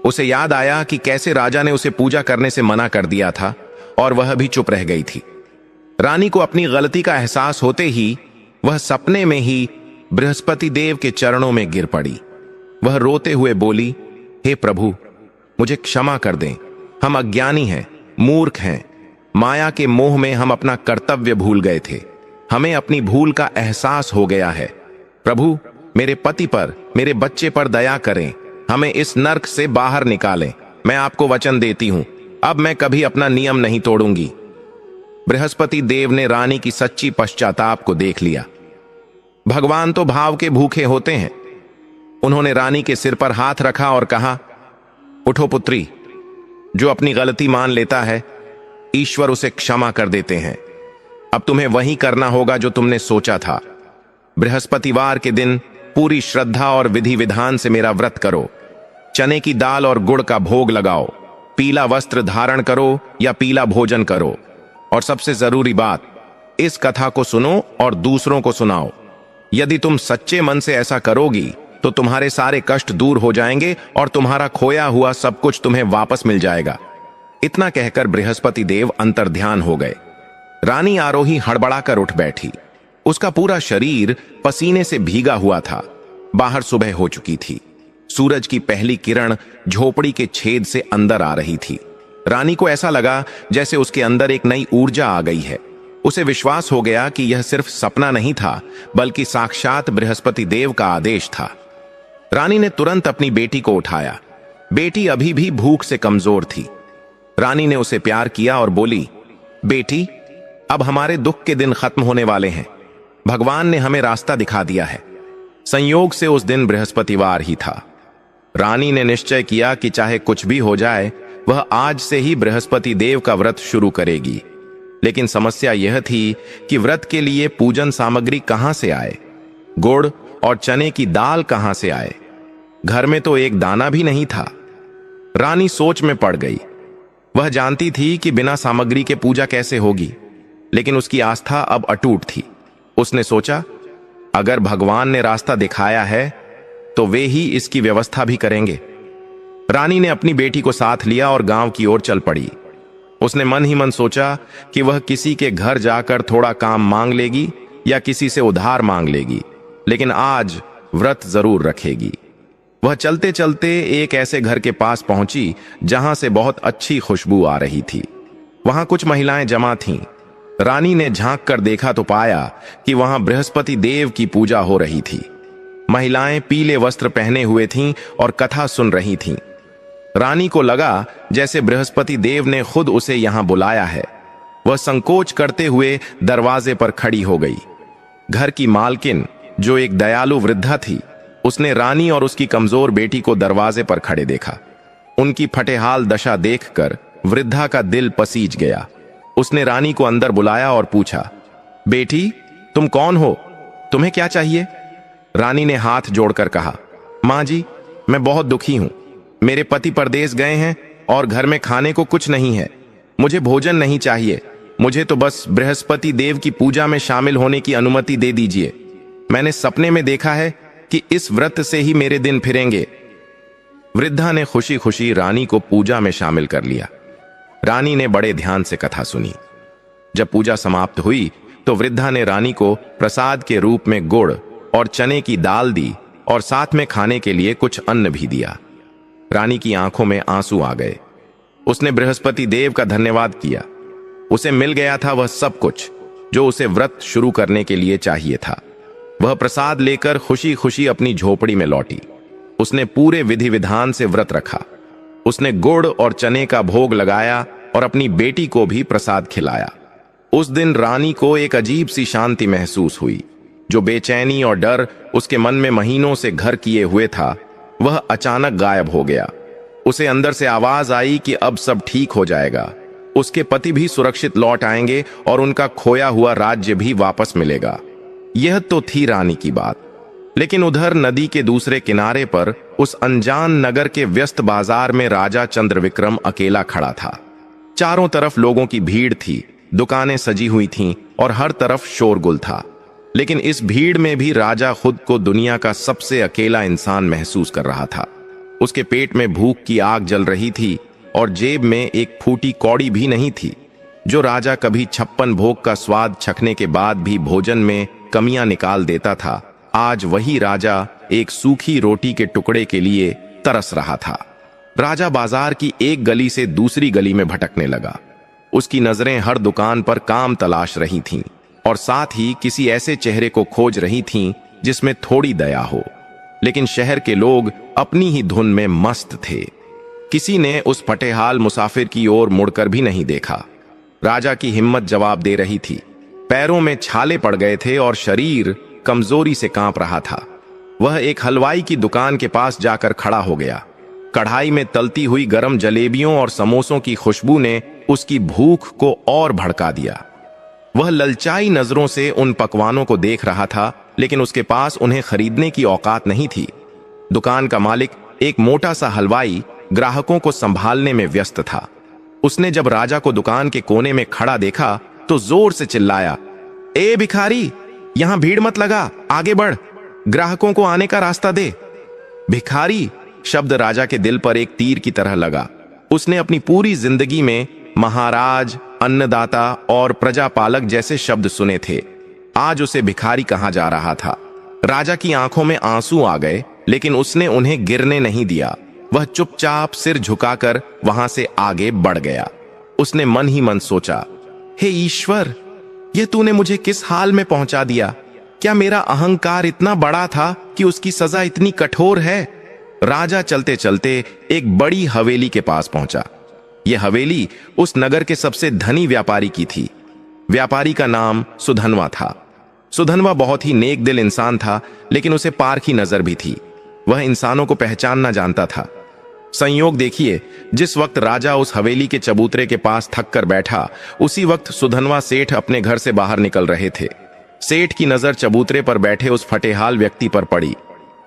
उसे याद आया कि कैसे राजा ने उसे पूजा करने से मना कर दिया था और वह भी चुप रह गई थी। रानी को अपनी गलती का एहसास होते ही वह सपने में ही बृहस्पति देव के चरणों में गिर पड़ी। वह रोते हुए बोली, हे प्रभु, मुझे क्षमा कर दें। हम अज्ञानी हैं, मूर्ख हैं। माया के मोह में हम अपना कर्तव्य भूल गए थे। हमें अपनी भूल का एहसास हो गया है। प्रभु, मेरे पति पर, मेरे बच्चे पर दया करें। हमें इस नर्क से बाहर निकालें। मैं आपको वचन देती हूं, अब मैं कभी अपना नियम नहीं तोड़ूंगी। बृहस्पति देव ने रानी की सच्ची पश्चाताप को देख लिया। भगवान तो भाव के भूखे होते हैं। उन्होंने रानी के सिर पर हाथ रखा और कहा, उठो पुत्री। जो अपनी गलती मान लेता है, ईश्वर उसे क्षमा कर देते हैं। अब तुम्हें वही करना होगा जो तुमने सोचा था। बृहस्पतिवार के दिन पूरी श्रद्धा और विधि विधान से मेरा व्रत करो। चने की दाल और गुड़ का भोग लगाओ, पीला वस्त्र धारण करो या पीला भोजन करो, और सबसे जरूरी बात, इस कथा को सुनो और दूसरों को सुनाओ। यदि तुम सच्चे मन से ऐसा करोगी तो तुम्हारे सारे कष्ट दूर हो जाएंगे और तुम्हारा खोया हुआ सब कुछ तुम्हें वापस मिल जाएगा। इतना कहकर बृहस्पति देव अंतर्ध्यान हो गए। रानी आरोही हड़बड़ाकर उठ बैठी। उसका पूरा शरीर पसीने से भीगा हुआ था। बाहर सुबह हो चुकी थी। सूरज की पहली किरण झोपड़ी के छेद से अंदर आ रही थी। रानी को ऐसा लगा जैसे उसके अंदर एक नई ऊर्जा आ गई है। उसे विश्वास हो गया कि यह सिर्फ सपना नहीं था, बल्कि साक्षात बृहस्पति देव का आदेश था। रानी ने तुरंत अपनी बेटी को उठाया। बेटी अभी भी भूख से कमजोर थी। रानी ने उसे प्यार किया और बोली, बेटी, अब हमारे दुख के दिन खत्म होने वाले हैं। भगवान ने हमें रास्ता दिखा दिया है। संयोग से उस दिन बृहस्पतिवार ही था। रानी ने निश्चय किया कि चाहे कुछ भी हो जाए, वह आज से ही बृहस्पति देव का व्रत शुरू करेगी। लेकिन समस्या यह थी कि व्रत के लिए पूजन सामग्री कहां से आए, गुड़ और चने की दाल कहां से आए। घर में तो एक दाना भी नहीं था। रानी सोच में पड़ गई। वह जानती थी कि बिना सामग्री के पूजा कैसे होगी, लेकिन उसकी आस्था अब अटूट थी। उसने सोचा, अगर भगवान ने रास्ता दिखाया है तो वे ही इसकी व्यवस्था भी करेंगे। रानी ने अपनी बेटी को साथ लिया और गांव की ओर चल पड़ी। उसने मन ही मन सोचा कि वह किसी के घर जाकर थोड़ा काम मांग लेगी या किसी से उधार मांग लेगी, लेकिन आज व्रत जरूर रखेगी। वह चलते चलते एक ऐसे घर के पास पहुंची जहां से बहुत अच्छी खुशबू आ रही थी। वहां कुछ महिलाएं जमा थीं। रानी ने झांक कर देखा तो पाया कि वहां बृहस्पति देव की पूजा हो रही थी। महिलाएं पीले वस्त्र पहने हुए थीं और कथा सुन रही थीं। रानी को लगा जैसे बृहस्पति देव ने खुद उसे यहां बुलाया है। वह संकोच करते हुए दरवाजे पर खड़ी हो गई। घर की मालकिन, जो एक दयालु वृद्धा थी, उसने रानी और उसकी कमजोर बेटी को दरवाजे पर खड़े देखा। उनकी फटेहाल दशा देखकर वृद्धा का दिल पसीज गया। उसने रानी को अंदर बुलाया और पूछा, बेटी, तुम कौन हो? तुम्हें क्या चाहिए? रानी ने हाथ जोड़कर कहा, मां जी, मैं बहुत दुखी हूं। मेरे पति परदेश गए हैं और घर में खाने को कुछ नहीं है। मुझे भोजन नहीं चाहिए। मुझे तो बस बृहस्पति देव की पूजा में शामिल होने की अनुमति दे दीजिए। मैंने सपने में देखा है कि इस व्रत से ही मेरे दिन फिरेंगे। वृद्धा ने खुशी खुशी रानी को पूजा में शामिल कर लिया। रानी ने बड़े ध्यान से कथा सुनी। जब पूजा समाप्त हुई तो वृद्धा ने रानी को प्रसाद के रूप में गुड़ और चने की दाल दी और साथ में खाने के लिए कुछ अन्न भी दिया। रानी की आंखों में आंसू आ गए। उसने बृहस्पति देव का धन्यवाद किया। उसे मिल गया था वह सब कुछ जो उसे व्रत शुरू करने के लिए चाहिए था। वह प्रसाद लेकर खुशी खुशी अपनी झोपड़ी में लौटी। उसने पूरे विधि विधान से व्रत रखा। उसने गुड़ और चने का भोग लगाया और अपनी बेटी को भी प्रसाद खिलाया। उस दिन रानी को एक अजीब सी शांति महसूस हुई। जो बेचैनी और डर उसके मन में महीनों से घर किए हुए था, वह अचानक गायब हो गया। उसे अंदर से आवाज आई कि अब सब ठीक हो जाएगा। उसके पति भी सुरक्षित लौट आएंगे और उनका खोया हुआ राज्य भी वापस मिलेगा। यह तो थी रानी की बात। लेकिन उधर नदी के दूसरे किनारे पर उस अनजान नगर के व्यस्त बाजार में राजा चंद्रविक्रम अकेला खड़ा था। चारों तरफ लोगों की भीड़ थी, दुकानें सजी हुई थीं और हर तरफ शोरगुल था। लेकिन इस भीड़ में भी राजा खुद को दुनिया का सबसे अकेला इंसान महसूस कर रहा था। उसके पेट में भूख की आग जल रही थी और जेब में एक फूटी कौड़ी भी नहीं थी। जो राजा कभी 56 भोग का स्वाद चखने के बाद भी भोजन में कमियां निकाल देता था, आज वही राजा एक सूखी रोटी के टुकड़े के लिए तरस रहा था। राजा बाजार की एक गली से दूसरी गली में भटकने लगा। उसकी नजरें हर दुकान पर काम तलाश रही थीं और साथ ही किसी ऐसे चेहरे को खोज रही थीं जिसमें थोड़ी दया हो। लेकिन शहर के लोग अपनी ही धुन में मस्त थे। किसी ने उस फटेहाल मुसाफिर की ओर मुड़कर भी नहीं देखा। राजा की हिम्मत जवाब दे रही थी। पैरों में छाले पड़ गए थे और शरीर कमजोरी से कांप रहा था। वह एक हलवाई की दुकान के पास जाकर खड़ा हो गया। कढ़ाई में तलती हुई गरम जलेबियों और समोसों की खुशबू ने उसकी भूख को और भड़का दिया। वह ललचाई नजरों से उन पकवानों को देख रहा था, लेकिन उसके पास उन्हें खरीदने की औकात नहीं थी। दुकान का मालिक एक मोटा सा हलवाई ग्राहकों को संभालने में व्यस्त था। उसने जब राजा को दुकान के कोने में खड़ा देखा तो जोर से चिल्लाया, ए भिखारी, यहां भीड़ मत लगा, आगे बढ़, ग्राहकों को आने का रास्ता दे। भिखारी शब्द राजा के दिल पर एक तीर की तरह लगा। उसने अपनी पूरी जिंदगी में महाराज, अन्नदाता और प्रजापालक जैसे शब्द सुने थे। आज उसे भिखारी कहा जा रहा था। राजा की आंखों में आंसू आ गए, लेकिन उसने उन्हें गिरने नहीं दिया। वह चुपचाप सिर झुकाकर वहां से आगे बढ़ गया। उसने मन ही मन सोचा, हे ईश्वर, यह तूने मुझे किस हाल में पहुंचा दिया? क्या मेरा अहंकार इतना बड़ा था कि उसकी सजा इतनी कठोर है? राजा चलते चलते एक बड़ी हवेली के पास पहुंचा। यह हवेली उस नगर के सबसे धनी व्यापारी की थी। व्यापारी का नाम सुधनवा था। सुधनवा बहुत ही नेक दिल इंसान था, लेकिन उसे पारखी नजर भी थी। वह इंसानों को पहचानना जानता था। संयोग देखिए, जिस वक्त राजा उस हवेली के चबूतरे के पास थक कर बैठा, उसी वक्त सुधनवा सेठ अपने घर से बाहर निकल रहे थे। सेठ की नजर चबूतरे पर बैठे उस फटेहाल व्यक्ति पर पड़ी।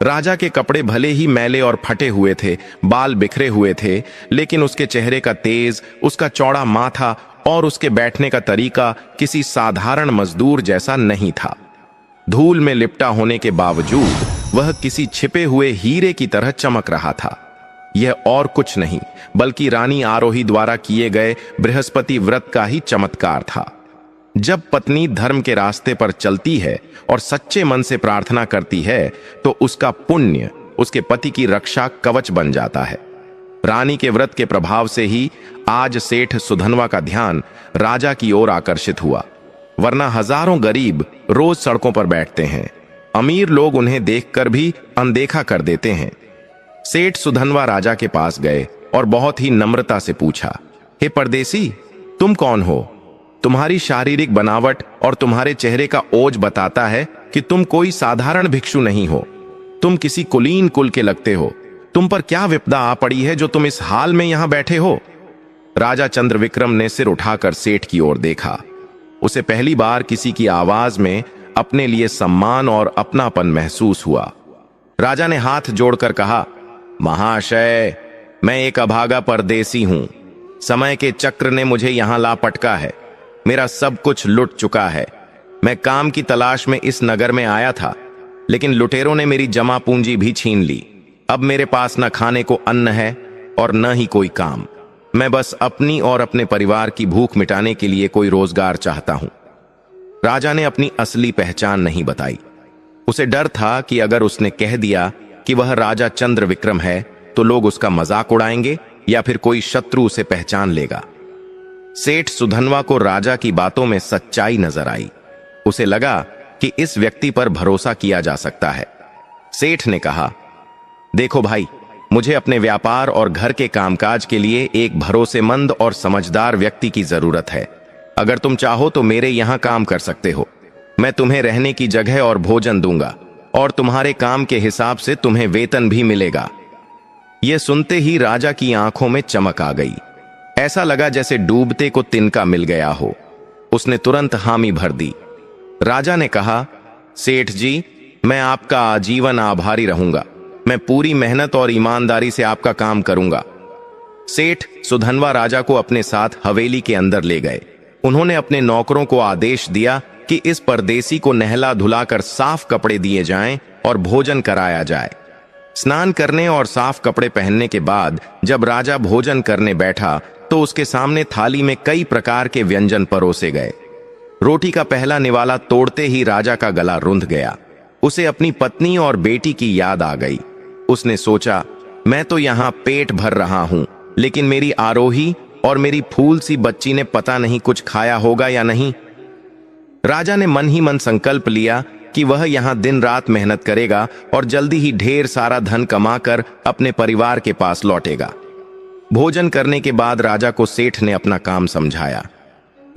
राजा के कपड़े भले ही मैले और फटे हुए थे, बाल बिखरे हुए थे, लेकिन उसके चेहरे का तेज, उसका चौड़ा माथा और उसके बैठने का तरीका किसी साधारण मजदूर जैसा नहीं था। धूल में लिपटा होने के बावजूद वह किसी छिपे हुए हीरे की तरह चमक रहा था। यह और कुछ नहीं बल्कि रानी आरोही द्वारा किए गए बृहस्पति व्रत का ही चमत्कार था। जब पत्नी धर्म के रास्ते पर चलती है और सच्चे मन से प्रार्थना करती है, तो उसका पुण्य उसके पति की रक्षा कवच बन जाता है। रानी के व्रत के प्रभाव से ही आज सेठ सुधनवा का ध्यान राजा की ओर आकर्षित हुआ, वरना हजारों गरीब रोज सड़कों पर बैठते हैं। अमीर लोग उन्हें देखकर भी अनदेखा कर देते हैं। सेठ सुधनवा राजा के पास गए और बहुत ही नम्रता से पूछा, हे परदेसी, तुम कौन हो? तुम्हारी शारीरिक बनावट और तुम्हारे चेहरे का ओज बताता है कि तुम कोई साधारण भिक्षु नहीं हो। तुम किसी कुलीन कुल के लगते हो। तुम पर क्या विपदा आ पड़ी है जो तुम इस हाल में यहां बैठे हो? राजा चंद्रविक्रम ने सिर उठाकर सेठ की ओर देखा। उसे पहली बार किसी की आवाज में अपने लिए सम्मान और अपनापन महसूस हुआ। राजा ने हाथ जोड़कर कहा, महाशय, मैं एक अभागा परदेसी हूं। समय के चक्र ने मुझे यहां ला पटका है। मेरा सब कुछ लुट चुका है। मैं काम की तलाश में इस नगर में आया था, लेकिन लुटेरों ने मेरी जमा पूंजी भी छीन ली। अब मेरे पास न खाने को अन्न है और न ही कोई काम। मैं बस अपनी और अपने परिवार की भूख मिटाने के लिए कोई रोजगार चाहता हूं। राजा ने अपनी असली पहचान नहीं बताई। उसे डर था कि अगर उसने कह दिया कि वह राजा चंद्रविक्रम है, तो लोग उसका मजाक उड़ाएंगे या फिर कोई शत्रु उसे पहचान लेगा। सेठ सुधनवा को राजा की बातों में सच्चाई नजर आई। उसे लगा कि इस व्यक्ति पर भरोसा किया जा सकता है। सेठ ने कहा, देखो भाई, मुझे अपने व्यापार और घर के कामकाज के लिए एक भरोसेमंद और समझदार व्यक्ति की जरूरत है। अगर तुम चाहो तो मेरे यहां काम कर सकते हो। मैं तुम्हें रहने की जगह और भोजन दूंगा और तुम्हारे काम के हिसाब से तुम्हें वेतन भी मिलेगा। यह सुनते ही राजा की आंखों में चमक आ गई। ऐसा लगा जैसे डूबते को तिनका मिल गया हो। उसने तुरंत हामी भर दी। राजा ने कहा, सेठ जी, मैं आपका आजीवन आभारी रहूंगा। मैं पूरी मेहनत और ईमानदारी से आपका काम करूंगा। सेठ सुधनवा राजा को अपने साथ हवेली के अंदर ले गए। उन्होंने अपने नौकरों को आदेश दिया कि इस परदेसी को नहला धुलाकर साफ कपड़े दिए जाएं और भोजन कराया जाए। स्नान करने और साफ कपड़े पहनने के बाद जब राजा भोजन करने बैठा, तो उसके सामने थाली में कई प्रकार के व्यंजन परोसे गए। रोटी का पहला निवाला तोड़ते ही राजा का गला रुंध गया। उसे अपनी पत्नी और बेटी की याद आ गई। उसने सोचा, मैं तो यहां पेट भर रहा हूं, लेकिन मेरी आरोही और मेरी फूल सी बच्ची ने पता नहीं कुछ खाया होगा या नहीं। राजा ने मन ही मन संकल्प लिया कि वह यहां दिन रात मेहनत करेगा और जल्दी ही ढेर सारा धन कमाकर अपने परिवार के पास लौटेगा। भोजन करने के बाद राजा को सेठ ने अपना काम समझाया।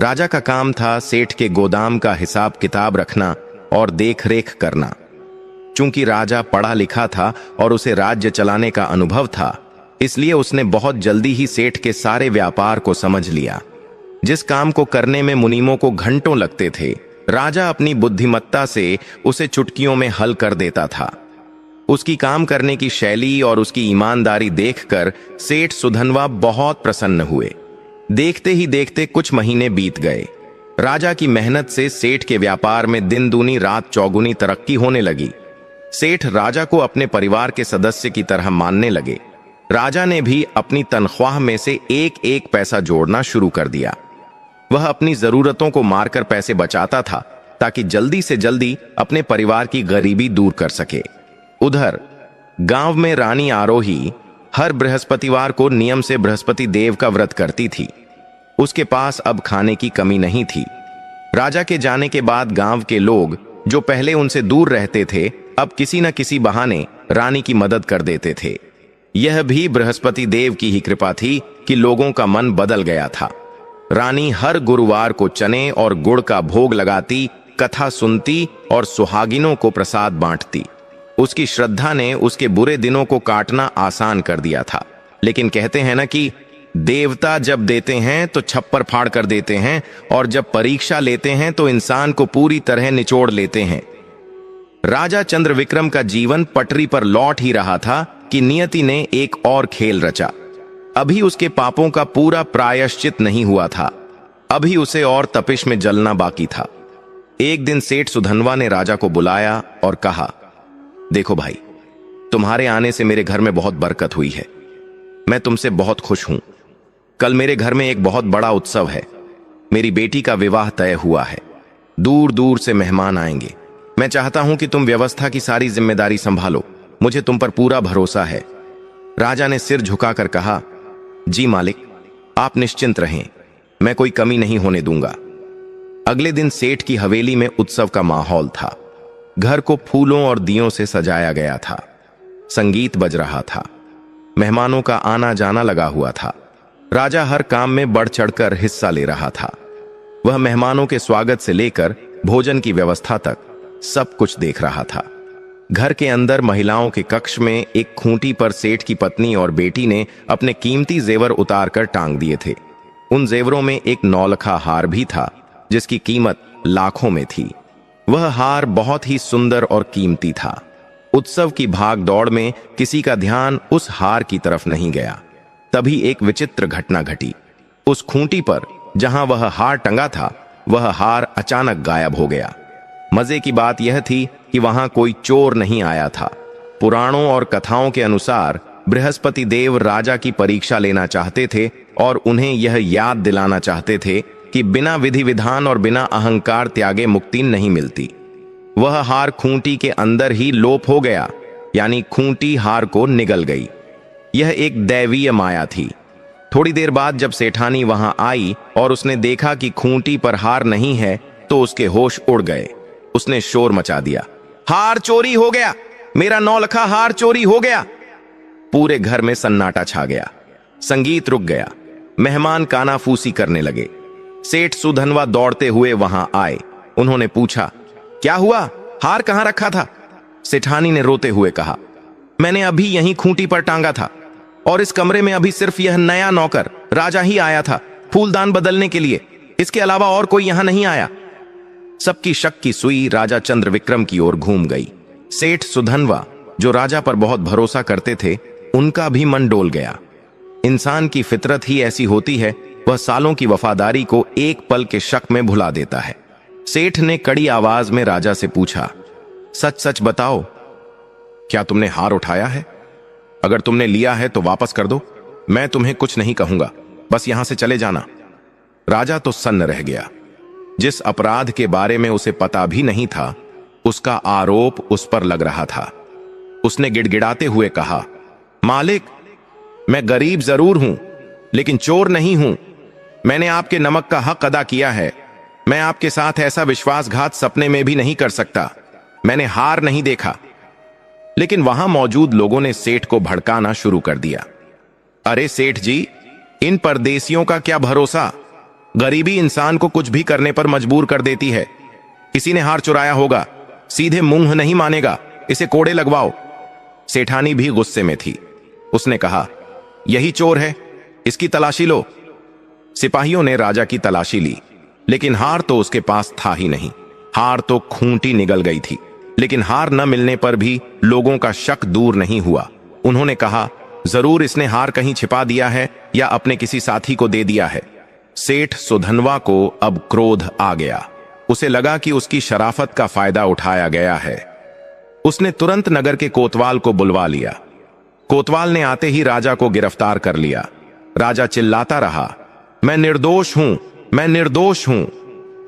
राजा का काम था सेठ के गोदाम का हिसाब किताब रखना और देखरेख करना। चूंकि राजा पढ़ा लिखा था और उसे राज्य चलाने का अनुभव था, इसलिए उसने बहुत जल्दी ही सेठ के सारे व्यापार को समझ लिया। जिस काम को करने में मुनीमों को घंटों लगते थे, राजा अपनी बुद्धिमत्ता से उसे चुटकियों में हल कर देता था। उसकी काम करने की शैली और उसकी ईमानदारी देखकर सेठ सुधनवा बहुत प्रसन्न हुए। देखते ही देखते कुछ महीने बीत गए। राजा की मेहनत से सेठ के व्यापार में दिन दूनी रात चौगुनी तरक्की होने लगी। सेठ राजा को अपने परिवार के सदस्य की तरह मानने लगे। राजा ने भी अपनी तनख्वाह में से एक एक पैसा जोड़ना शुरू कर दिया। वह अपनी जरूरतों को मारकर पैसे बचाता था ताकि जल्दी से जल्दी अपने परिवार की गरीबी दूर कर सके। उधर गांव में रानी आरोही हर बृहस्पतिवार को नियम से बृहस्पति देव का व्रत करती थी। उसके पास अब खाने की कमी नहीं थी। राजा के जाने के बाद गांव के लोग जो पहले उनसे दूर रहते थे, अब किसी न किसी बहाने रानी की मदद कर देते थे। यह भी बृहस्पति देव की ही कृपा थी कि लोगों का मन बदल गया था। रानी हर गुरुवार को चने और गुड़ का भोग लगाती, कथा सुनती और सुहागिनों को प्रसाद बांटती। उसकी श्रद्धा ने उसके बुरे दिनों को काटना आसान कर दिया था। लेकिन कहते हैं ना कि देवता जब देते हैं तो छप्पर फाड़ कर देते हैं, और जब परीक्षा लेते हैं तो इंसान को पूरी तरह निचोड़ लेते हैं। राजा चंद्रविक्रम का जीवन पटरी पर लौट ही रहा था कि नियति ने एक और खेल रचा। अभी उसके पापों का पूरा प्रायश्चित नहीं हुआ था। अभी उसे और तपिश में जलना बाकी था। एक दिन सेठ सुधनवा ने राजा को बुलाया और कहा, देखो भाई, तुम्हारे आने से मेरे घर में बहुत बरकत हुई है। मैं तुमसे बहुत खुश हूं। कल मेरे घर में एक बहुत बड़ा उत्सव है। मेरी बेटी का विवाह तय हुआ है। दूर दूर से मेहमान आएंगे। मैं चाहता हूं कि तुम व्यवस्था की सारी जिम्मेदारी संभालो। मुझे तुम पर पूरा भरोसा है। राजा ने सिर झुकाकर कहा, जी मालिक, आप निश्चिंत रहें, मैं कोई कमी नहीं होने दूंगा। अगले दिन सेठ की हवेली में उत्सव का माहौल था। घर को फूलों और दियों से सजाया गया था। संगीत बज रहा था। मेहमानों का आना जाना लगा हुआ था। राजा हर काम में बढ़ चढ़कर हिस्सा ले रहा था। वह मेहमानों के स्वागत से लेकर भोजन की व्यवस्था तक सब कुछ देख रहा था। घर के अंदर महिलाओं के कक्ष में एक खूंटी पर सेठ की पत्नी और बेटी ने अपने कीमती जेवर उतारकर टांग दिए थे। उन जेवरों में एक नौलखा हार भी था जिसकी कीमत लाखों में थी। वह हार बहुत ही सुंदर और कीमती था। उत्सव की भाग दौड़ में किसी का ध्यान उस हार की तरफ नहीं गया। तभी एक विचित्र घटना घटी। उस खूंटी पर जहां वह हार टंगा था, वह हार अचानक गायब हो गया। मजे की बात यह थी कि वहां कोई चोर नहीं आया था। पुराणों और कथाओं के अनुसार बृहस्पति देव राजा की परीक्षा लेना चाहते थे और उन्हें यह याद दिलाना चाहते थे कि बिना विधि विधान और बिना अहंकार त्यागे मुक्ति नहीं मिलती। वह हार खूंटी के अंदर ही लोप हो गया, यानी खूंटी हार को निगल गई। यह एक दैवीय माया थी। थोड़ी देर बाद जब सेठानी वहां आई और उसने देखा कि खूंटी पर हार नहीं है, तो उसके होश उड़ गए। उसने शोर मचा दिया, हार चोरी हो गया, मेरा नौलखा हार चोरी हो गया। पूरे घर में सन्नाटा छा गया। संगीत रुक गया। मेहमान कानाफूसी करने लगे। सेठ सुधनवा दौड़ते हुए वहां आए। उन्होंने पूछा, क्या हुआ, हार कहां रखा था? सेठानी ने रोते हुए कहा, मैंने अभी यहीं खूंटी पर टांगा था और इस कमरे में अभी सिर्फ यह नया नौकर राजा ही आया था फूलदान बदलने के लिए। इसके अलावा और कोई यहां नहीं आया। सबकी शक की सुई राजा चंद्रविक्रम की ओर घूम गई। सेठ सुधनवा, जो राजा पर बहुत भरोसा करते थे, उनका भी मन डोल गया। इंसान की फितरत ही ऐसी होती है, वह सालों की वफादारी को एक पल के शक में भुला देता है। सेठ ने कड़ी आवाज में राजा से पूछा, सच सच बताओ, क्या तुमने हार उठाया है? अगर तुमने लिया है तो वापस कर दो। मैं तुम्हें कुछ नहीं कहूंगा, बस यहां से चले जाना। राजा तो सन्न रह गया। जिस अपराध के बारे में उसे पता भी नहीं था, उसका आरोप उस पर लग रहा था। उसने गिड़गिड़ाते हुए कहा, मालिक, मैं गरीब जरूर हूं, लेकिन चोर नहीं हूं। मैंने आपके नमक का हक अदा किया है। मैं आपके साथ ऐसा विश्वासघात सपने में भी नहीं कर सकता। मैंने हार नहीं देखा। लेकिन वहां मौजूद लोगों ने सेठ को भड़काना शुरू कर दिया। अरे सेठ जी, इन परदेसियों का क्या भरोसा? गरीबी इंसान को कुछ भी करने पर मजबूर कर देती है। किसी ने हार चुराया होगा, सीधे मुंह नहीं मानेगा, इसे कोड़े लगवाओ। सेठानी भी गुस्से में थी। उसने कहा, यही चोर है, इसकी तलाशी लो। सिपाहियों ने राजा की तलाशी ली, लेकिन हार तो उसके पास था ही नहीं। हार तो खूंटी निगल गई थी। लेकिन हार न मिलने पर भी लोगों का शक दूर नहीं हुआ। उन्होंने कहा, जरूर इसने हार कहीं छिपा दिया है या अपने किसी साथी को दे दिया है। सेठ सुधनवा को अब क्रोध आ गया। उसे लगा कि उसकी शराफत का फायदा उठाया गया है। उसने तुरंत नगर के कोतवाल को बुलवा लिया। कोतवाल ने आते ही राजा को गिरफ्तार कर लिया। राजा चिल्लाता रहा, मैं निर्दोष हूं, मैं निर्दोष हूं,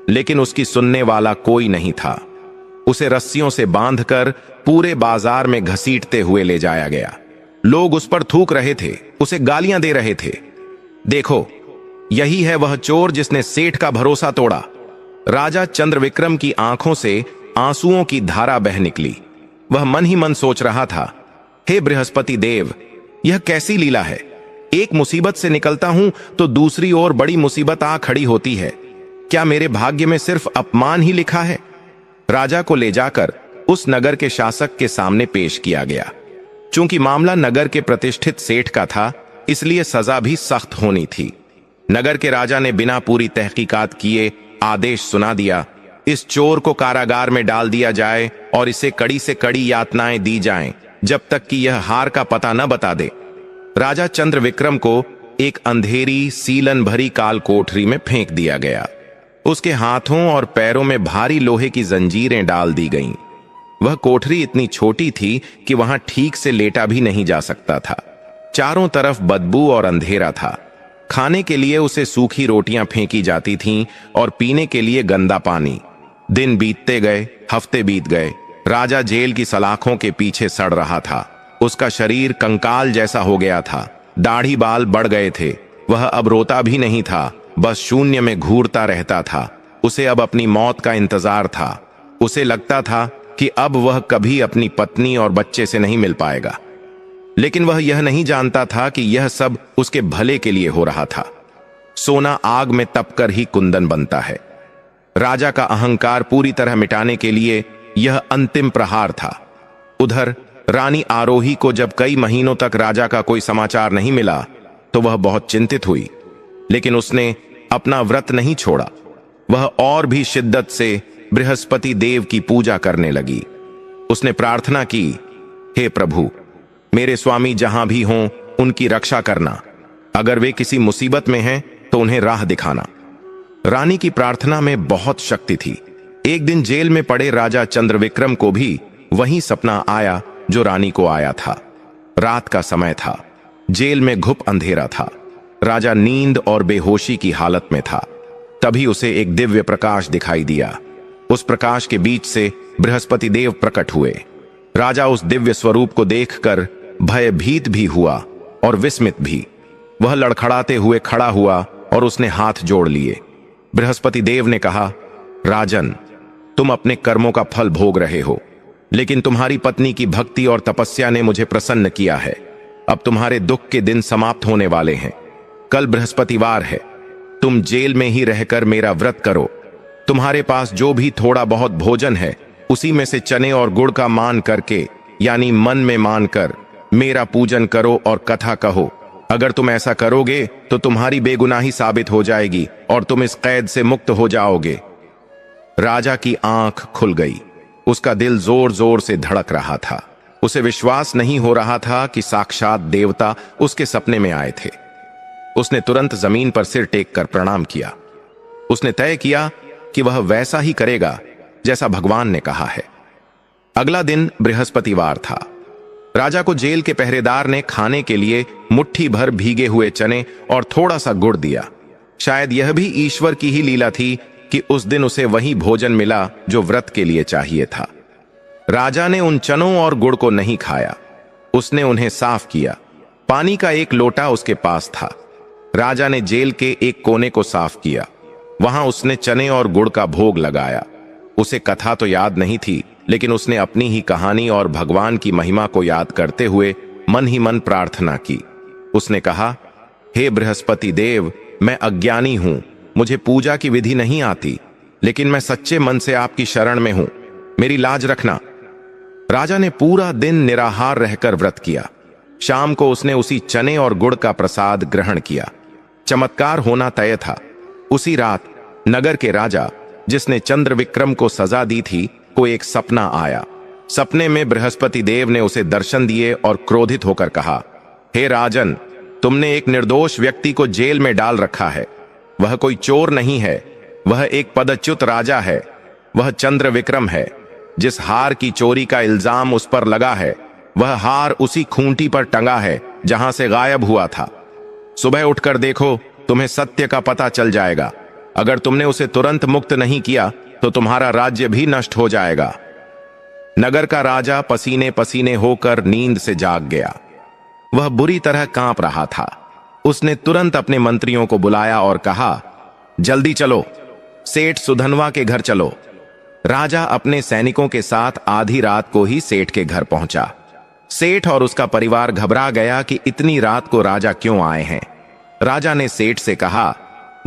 लेकिन उसकी सुनने वाला कोई नहीं था। उसे रस्सियों से बांधकर पूरे बाजार में घसीटते हुए ले जाया गया। लोग उस पर थूक रहे थे, उसे गालियां दे रहे थे। देखो, यही है वह चोर जिसने सेठ का भरोसा तोड़ा। राजा चंद्रविक्रम की आंखों से आंसुओं की धारा बह निकली। वह मन ही मन सोच रहा था, हे बृहस्पति देव, यह कैसी लीला है। एक मुसीबत से निकलता हूं तो दूसरी ओर बड़ी मुसीबत आ खड़ी होती है। क्या मेरे भाग्य में सिर्फ अपमान ही लिखा है। राजा को ले जाकर उस नगर के शासक के सामने पेश किया गया। चूंकि मामला नगर के प्रतिष्ठित सेठ का था, इसलिए सजा भी सख्त होनी थी। नगर के राजा ने बिना पूरी तहकीकात किए आदेश सुना दिया, इस चोर को कारागार में डाल दिया जाए और इसे कड़ी से कड़ी यातनाएं दी जाएं, जब तक कि यह हार का पता न बता दे। राजा चंद्रविक्रम को एक अंधेरी सीलन भरी काल कोठरी में फेंक दिया गया। उसके हाथों और पैरों में भारी लोहे की जंजीरें डाल दी गईं। वह कोठरी इतनी छोटी थी कि वहां ठीक से लेटा भी नहीं जा सकता था। चारों तरफ बदबू और अंधेरा था। खाने के लिए उसे सूखी रोटियां फेंकी जाती थीं और पीने के लिए गंदा पानी। दिन बीतते गए, हफ्ते बीत गए। राजा जेल की सलाखों के पीछे सड़ रहा था। उसका शरीर कंकाल जैसा हो गया था। दाढ़ी बाल बढ़ गए थे। वह अब रोता भी नहीं था, बस शून्य में घूरता रहता था। उसे अब अपनी मौत का इंतजार था। उसे लगता था कि अब वह कभी अपनी पत्नी और बच्चे से नहीं मिल पाएगा। लेकिन वह यह नहीं जानता था कि यह सब उसके भले के लिए हो रहा था। सोना आग में तपकर ही कुंदन बनता है। राजा का अहंकार पूरी तरह मिटाने के लिए यह अंतिम प्रहार था। उधर रानी आरोही को जब कई महीनों तक राजा का कोई समाचार नहीं मिला तो वह बहुत चिंतित हुई, लेकिन उसने अपना व्रत नहीं छोड़ा। वह और भी शिद्दत से बृहस्पति देव की पूजा करने लगी। उसने प्रार्थना की, हे प्रभु, मेरे स्वामी जहां भी हों उनकी रक्षा करना। अगर वे किसी मुसीबत में हैं तो उन्हें राह दिखाना। रानी की प्रार्थना में बहुत शक्ति थी। एक दिन जेल में पड़े राजा चंद्रविक्रम को भी वही सपना आया जो रानी को आया था। रात का समय था। जेल में घुप अंधेरा था। राजा नींद और बेहोशी की हालत में था। तभी उसे एक दिव्य प्रकाश दिखाई दिया। उस प्रकाश के बीच से बृहस्पति देव प्रकट हुए। राजा उस दिव्य स्वरूप को देखकर भयभीत भी हुआ और विस्मित भी। वह लड़खड़ाते हुए खड़ा हुआ और उसने हाथ जोड़ लिए। बृहस्पति देव ने कहा, राजन, तुम अपने कर्मों का फल भोग रहे हो, लेकिन तुम्हारी पत्नी की भक्ति और तपस्या ने मुझे प्रसन्न किया है। अब तुम्हारे दुख के दिन समाप्त होने वाले हैं। कल बृहस्पतिवार है। तुम जेल में ही रहकर मेरा व्रत करो। तुम्हारे पास जो भी थोड़ा बहुत भोजन है, उसी में से चने और गुड़ का मान करके, यानी मन में मानकर मेरा पूजन करो और कथा कहो। अगर तुम ऐसा करोगे तो तुम्हारी बेगुनाही साबित हो जाएगी और तुम इस कैद से मुक्त हो जाओगे। राजा की आंख खुल गई। उसका दिल जोर जोर से धड़क रहा था। उसे विश्वास नहीं हो रहा था कि साक्षात देवता उसके सपने में आए थे। उसने तुरंत जमीन पर सिर टेक कर प्रणाम किया। उसने तय किया कि वह वैसा ही करेगा जैसा भगवान ने कहा है। अगला दिन बृहस्पतिवार था। राजा को जेल के पहरेदार ने खाने के लिए मुट्ठी भर भीगे हुए चने और थोड़ा सा गुड़ दिया। शायद यह भी ईश्वर की ही लीला थी कि उस दिन उसे वही भोजन मिला जो व्रत के लिए चाहिए था। राजा ने उन चनों और गुड़ को नहीं खाया। उसने उन्हें साफ किया। पानी का एक लोटा उसके पास था। राजा ने जेल के एक कोने को साफ किया। वहां उसने चने और गुड़ का भोग लगाया। उसे कथा तो याद नहीं थी, लेकिन उसने अपनी ही कहानी और भगवान की महिमा को याद करते हुए मन ही मन प्रार्थना की। उसने कहा, हे बृहस्पति देव, मैं अज्ञानी हूं, मुझे पूजा की विधि नहीं आती, लेकिन मैं सच्चे मन से आपकी शरण में हूं, मेरी लाज रखना। राजा ने पूरा दिन निराहार रहकर व्रत किया। शाम को उसने उसी चने और गुड़ का प्रसाद ग्रहण किया। चमत्कार होना तय था। उसी रात नगर के राजा, जिसने चंद्रविक्रम को सजा दी थी, को एक सपना आया। सपने में बृहस्पति देव ने उसे दर्शन दिए और क्रोधित होकर कहा, हे राजन, तुमने एक निर्दोष व्यक्ति को जेल में डाल रखा है। वह कोई चोर नहीं है, वह एक पदच्युत राजा है। वह चंद्र विक्रम है। जिस हार की चोरी का इल्जाम उस पर लगा है, वह हार उसी खूंटी पर टंगा है जहां से गायब हुआ था। सुबह उठकर देखो, तुम्हें सत्य का पता चल जाएगा। अगर तुमने उसे तुरंत मुक्त नहीं किया तो तुम्हारा राज्य भी नष्ट हो जाएगा। नगर का राजा पसीने पसीने होकर नींद से जाग गया। वह बुरी तरह कांप रहा था। उसने तुरंत अपने मंत्रियों को बुलाया और कहा, जल्दी चलो, सेठ सुधनवा के घर चलो। राजा अपने सैनिकों के साथ आधी रात को ही सेठ के घर पहुंचा। सेठ और उसका परिवार घबरा गया कि इतनी रात को राजा क्यों आए हैं। राजा ने सेठ से कहा,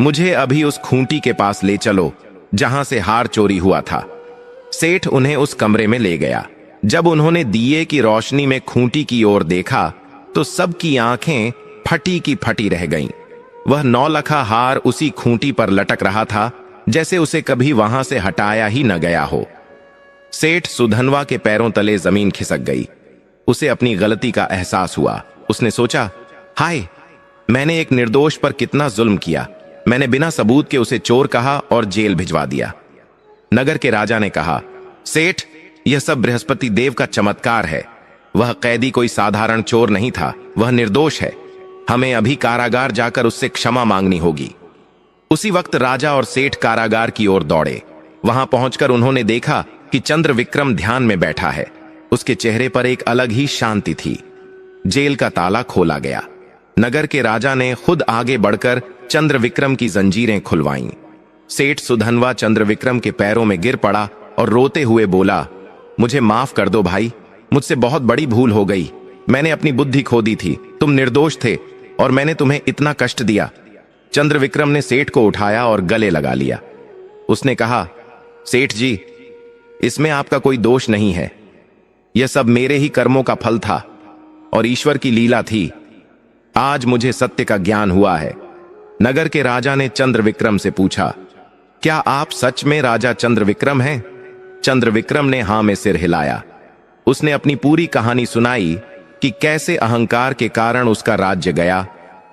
मुझे अभी उस खूंटी के पास ले चलो जहां से हार चोरी हुआ था। सेठ उन्हें उस कमरे में ले गया। जब उन्होंने दिए की रोशनी में खूंटी की ओर देखा तो सबकी आंखें फटी की फटी रह गईं। वह 9 लखा हार उसी खूंटी पर लटक रहा था जैसे उसे कभी वहां से हटाया ही न गया हो। सेठ सुधनवा के पैरों तले जमीन खिसक गई। उसे अपनी गलती का एहसास हुआ। उसने सोचा, हाय, मैंने एक निर्दोष पर कितना जुल्म किया। मैंने बिना सबूत के उसे चोर कहा और जेल भिजवा दिया। नगर के राजा ने कहा, सेठ, यह सब बृहस्पति देव का चमत्कार है। वह कैदी कोई साधारण चोर नहीं था, वह निर्दोष है। हमें अभी कारागार जाकर उससे क्षमा मांगनी होगी। उसी वक्त राजा और सेठ कारागार की ओर दौड़े। वहां पहुंचकर उन्होंने देखा कि चंद्र विक्रम ध्यान में बैठा है। उसके चेहरे पर एक अलग ही शांति थी। जेल का ताला खोला गया। नगर के राजा ने खुद आगे बढ़कर चंद्र विक्रम की जंजीरें खुलवाईं। सेठ सुधनवा चंद्र विक्रम के पैरों में गिर पड़ा और रोते हुए बोला, मुझे माफ कर दो भाई, मुझसे बहुत बड़ी भूल हो गई। मैंने अपनी बुद्धि खो दी थी। तुम निर्दोष थे और मैंने तुम्हें इतना कष्ट दिया। चंद्र विक्रम ने सेठ को उठाया और गले लगा लिया। उसने कहा, सेठ जी, इसमें आपका कोई दोष नहीं है। यह सब मेरे ही कर्मों का फल था और ईश्वर की लीला थी। आज मुझे सत्य का ज्ञान हुआ है। नगर के राजा ने चंद्र विक्रम से पूछा, क्या आप सच में राजा चंद्र विक्रम हैं? चंद्र विक्रम ने हां में सिर हिलाया। उसने अपनी पूरी कहानी सुनाई कि कैसे अहंकार के कारण उसका राज्य गया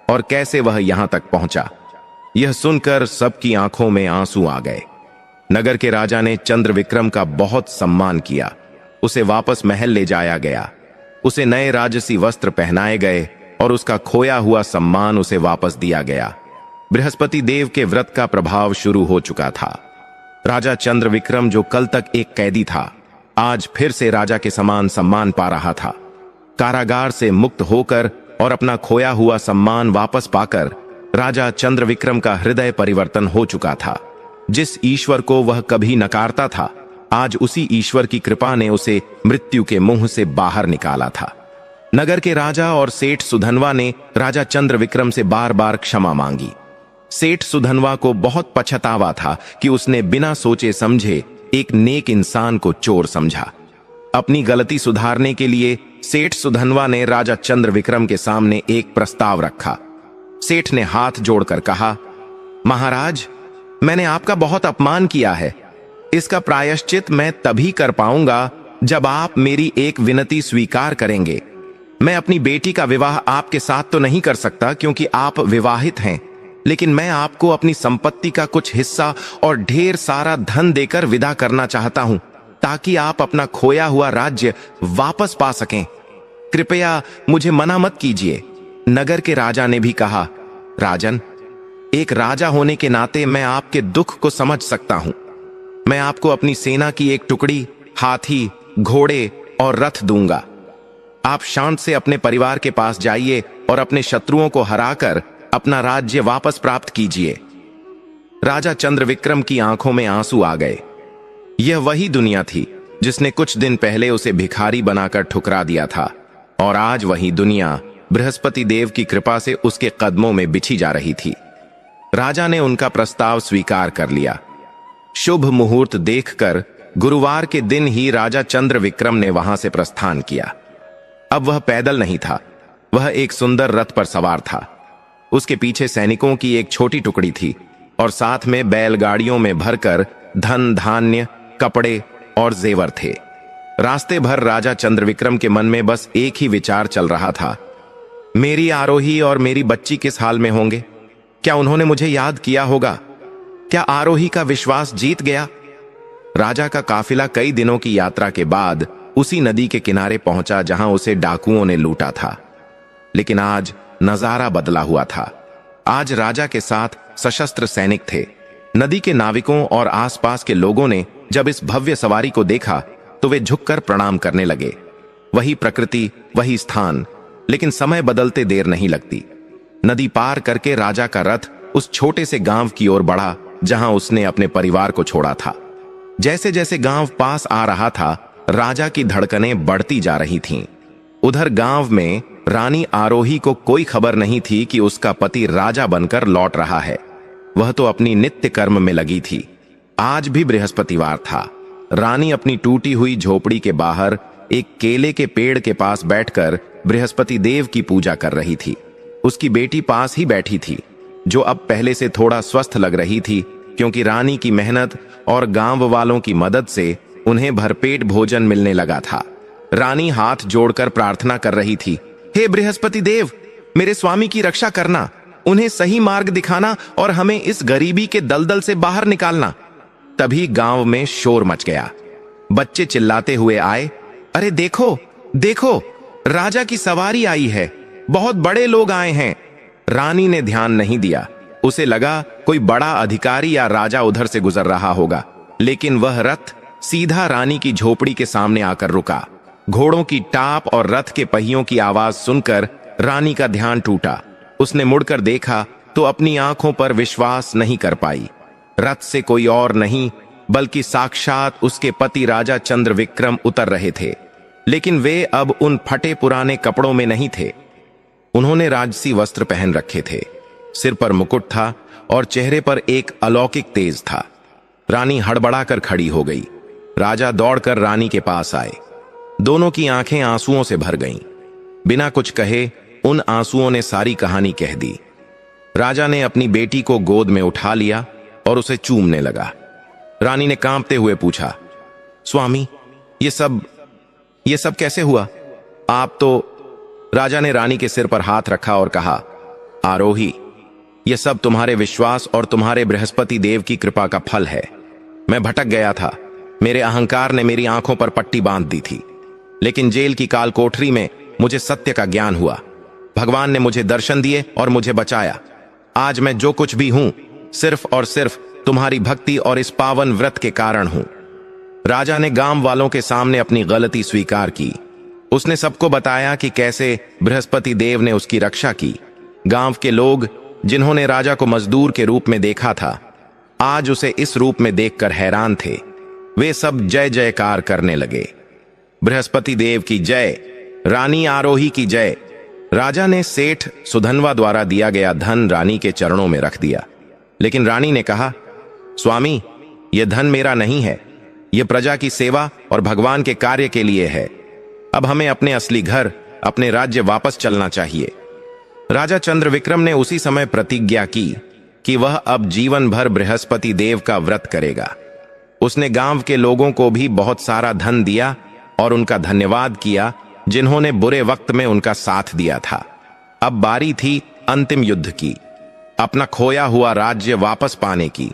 और कैसे वह यहां तक पहुंचा। यह सुनकर सबकी आंखों में आंसू आ गए। नगर के राजा ने चंद्र विक्रम का बहुत सम्मान किया। उसे वापस महल ले जाया गया। उसे नए राजसी वस्त्र पहनाए गए और उसका खोया हुआ सम्मान उसे वापस दिया गया। बृहस्पति देव के व्रत का प्रभाव शुरू हो चुका था। राजा चंद्र विक्रम, जो कल तक एक कैदी था, आज फिर से राजा के समान सम्मान पा रहा था। कारागार से मुक्त होकर और अपना खोया हुआ सम्मान वापस पाकर राजा चंद्र विक्रम का हृदय परिवर्तन हो चुका था। जिस ईश्वर को वह कभी नकारता था, आज उसी ईश्वर की कृपा ने उसे मृत्यु के मुंह से बाहर निकाला था। नगर के राजा और सेठ सुधनवा ने राजा चंद्र विक्रम से बार बार क्षमा मांगी। सेठ सुधनवा को बहुत पछतावा था कि उसने बिना सोचे समझे एक नेक इंसान को चोर समझा। अपनी गलती सुधारने के लिए सेठ सुधनवा ने राजा चंद्र विक्रम के सामने एक प्रस्ताव रखा। सेठ ने हाथ जोड़कर कहा, महाराज, मैंने आपका बहुत अपमान किया है। इसका प्रायश्चित मैं तभी कर पाऊंगा जब आप मेरी एक विनती स्वीकार करेंगे। मैं अपनी बेटी का विवाह आपके साथ तो नहीं कर सकता क्योंकि आप विवाहित हैं, लेकिन मैं आपको अपनी संपत्ति का कुछ हिस्सा और ढेर सारा धन देकर विदा करना चाहता हूं ताकि आप अपना खोया हुआ राज्य वापस पा सकें। कृपया मुझे मना मत कीजिए। नगर के राजा ने भी कहा, राजन, एक राजा होने के नाते मैं आपके दुख को समझ सकता हूं। मैं आपको अपनी सेना की एक टुकड़ी, हाथी, घोड़े और रथ दूंगा। आप शांत से अपने परिवार के पास जाइए और अपने शत्रुओं को हराकर अपना राज्य वापस प्राप्त कीजिए। राजा चंद्र विक्रम की आंखों में आंसू आ गए। यह वही दुनिया थी जिसने कुछ दिन पहले उसे भिखारी बनाकर ठुकरा दिया था, और आज वही दुनिया बृहस्पति देव की कृपा से उसके कदमों में बिछी जा रही थी। राजा ने उनका प्रस्ताव स्वीकार कर लिया। शुभ मुहूर्त देखकर गुरुवार के दिन ही राजा चंद्र विक्रम ने वहां से प्रस्थान किया। अब वह पैदल नहीं था, वह एक सुंदर रथ पर सवार था। उसके पीछे सैनिकों की एक छोटी टुकड़ी थी और साथ में बैलगाड़ियों में भरकर धन, धान्य, कपड़े और जेवर थे। रास्ते भर राजा चंद्रविक्रम के मन में बस एक ही विचार चल रहा था, मेरी आरोही और मेरी बच्ची किस हाल में होंगे? क्या उन्होंने मुझे याद किया होगा? क्या आरोही का विश्वास जीत गया? राजा का काफिला कई दिनों की यात्रा के बाद उसी नदी के किनारे पहुंचा जहां उसे डाकुओं ने लूटा था। लेकिन आज नजारा बदला हुआ था। आज राजा के साथ सशस्त्र सैनिक थे। नदी के नाविकों और आसपास के लोगों ने जब इस भव्य सवारी को देखा तो वे झुककर प्रणाम करने लगे। वही प्रकृति, वही स्थान, लेकिन समय बदलते देर नहीं लगती। नदी पार करके राजा का रथ उस छोटे से गांव की ओर बढ़ा जहां उसने अपने परिवार को छोड़ा था। जैसे जैसे गांव पास आ रहा था, राजा की धड़कनें बढ़ती जा रही थीं। उधर गांव में रानी आरोही को कोई खबर नहीं थी कि उसका पति राजा बनकर लौट रहा है। वह तो अपनी नित्य कर्म में लगी थी। आज भी बृहस्पतिवार था। रानी अपनी टूटी हुई झोपड़ी के बाहर एक केले के पेड़ के पास बैठकर बृहस्पति देव की पूजा कर रही थी। उसकी बेटी पास ही बैठी थी, जो अब पहले से थोड़ा स्वस्थ लग रही थी, क्योंकि रानी की मेहनत और गांव वालों की मदद से उन्हें भरपेट भोजन मिलने लगा था। रानी हाथ जोड़कर प्रार्थना कर रही थी, हे बृहस्पति देव, मेरे स्वामी की रक्षा करना, उन्हें सही मार्ग दिखाना और हमें इस गरीबी के दलदल से बाहर निकालना। तभी गांव में शोर मच गया। बच्चे चिल्लाते हुए आए, अरे देखो देखो, राजा की सवारी आई है, बहुत बड़े लोग आए हैं। रानी ने ध्यान नहीं दिया। उसे लगा कोई बड़ा अधिकारी या राजा उधर से गुजर रहा होगा, लेकिन वह रथ सीधा रानी की झोपड़ी के सामने आकर रुका। घोड़ों की टाप और रथ के पहियों की आवाज सुनकर रानी का ध्यान टूटा। उसने मुड़कर देखा तो अपनी आंखों पर विश्वास नहीं कर पाई। रथ से कोई और नहीं बल्कि साक्षात उसके पति राजा चंद्रविक्रम उतर रहे थे। लेकिन वे अब उन फटे पुराने कपड़ों में नहीं थे। उन्होंने राजसी वस्त्र पहन रखे थे, सिर पर मुकुट था और चेहरे पर एक अलौकिक तेज था। रानी हड़बड़ाकर खड़ी हो गई। राजा दौड़कर रानी के पास आए। दोनों की आंखें आंसुओं से भर गईं। बिना कुछ कहे उन आंसुओं ने सारी कहानी कह दी। राजा ने अपनी बेटी को गोद में उठा लिया और उसे चूमने लगा। रानी ने कांपते हुए पूछा, स्वामी, ये सब कैसे हुआ? आप तो... राजा ने रानी के सिर पर हाथ रखा और कहा, आरोही, यह सब तुम्हारे विश्वास और तुम्हारे बृहस्पति देव की कृपा का फल है। मैं भटक गया था। मेरे अहंकार ने मेरी आंखों पर पट्टी बांध दी थी, लेकिन जेल की काल कोठरी में मुझे सत्य का ज्ञान हुआ। भगवान ने मुझे दर्शन दिए और मुझे बचाया। आज मैं जो कुछ भी हूं, सिर्फ और सिर्फ तुम्हारी भक्ति और इस पावन व्रत के कारण हूं। राजा ने गांव वालों के सामने अपनी गलती स्वीकार की। उसने सबको बताया कि कैसे बृहस्पति देव ने उसकी रक्षा की। गांव के लोग, जिन्होंने राजा को मजदूर के रूप में देखा था, आज उसे इस रूप में देखकर हैरान थे। वे सब जय जयकार करने लगे। बृहस्पति देव की जय, रानी आरोही की जय। राजा ने सेठ सुधनवा द्वारा दिया गया धन रानी के चरणों में रख दिया। लेकिन रानी ने कहा, स्वामी, यह धन मेरा नहीं है, यह प्रजा की सेवा और भगवान के कार्य के लिए है। अब हमें अपने असली घर, अपने राज्य वापस चलना चाहिए। राजा चंद्रविक्रम ने उसी समय प्रतिज्ञा की कि वह अब जीवन भर बृहस्पति देव का व्रत करेगा। उसने गांव के लोगों को भी बहुत सारा धन दिया और उनका धन्यवाद किया, जिन्होंने बुरे वक्त में उनका साथ दिया था। अब बारी थी अंतिम युद्ध की, अपना खोया हुआ राज्य वापस पाने की।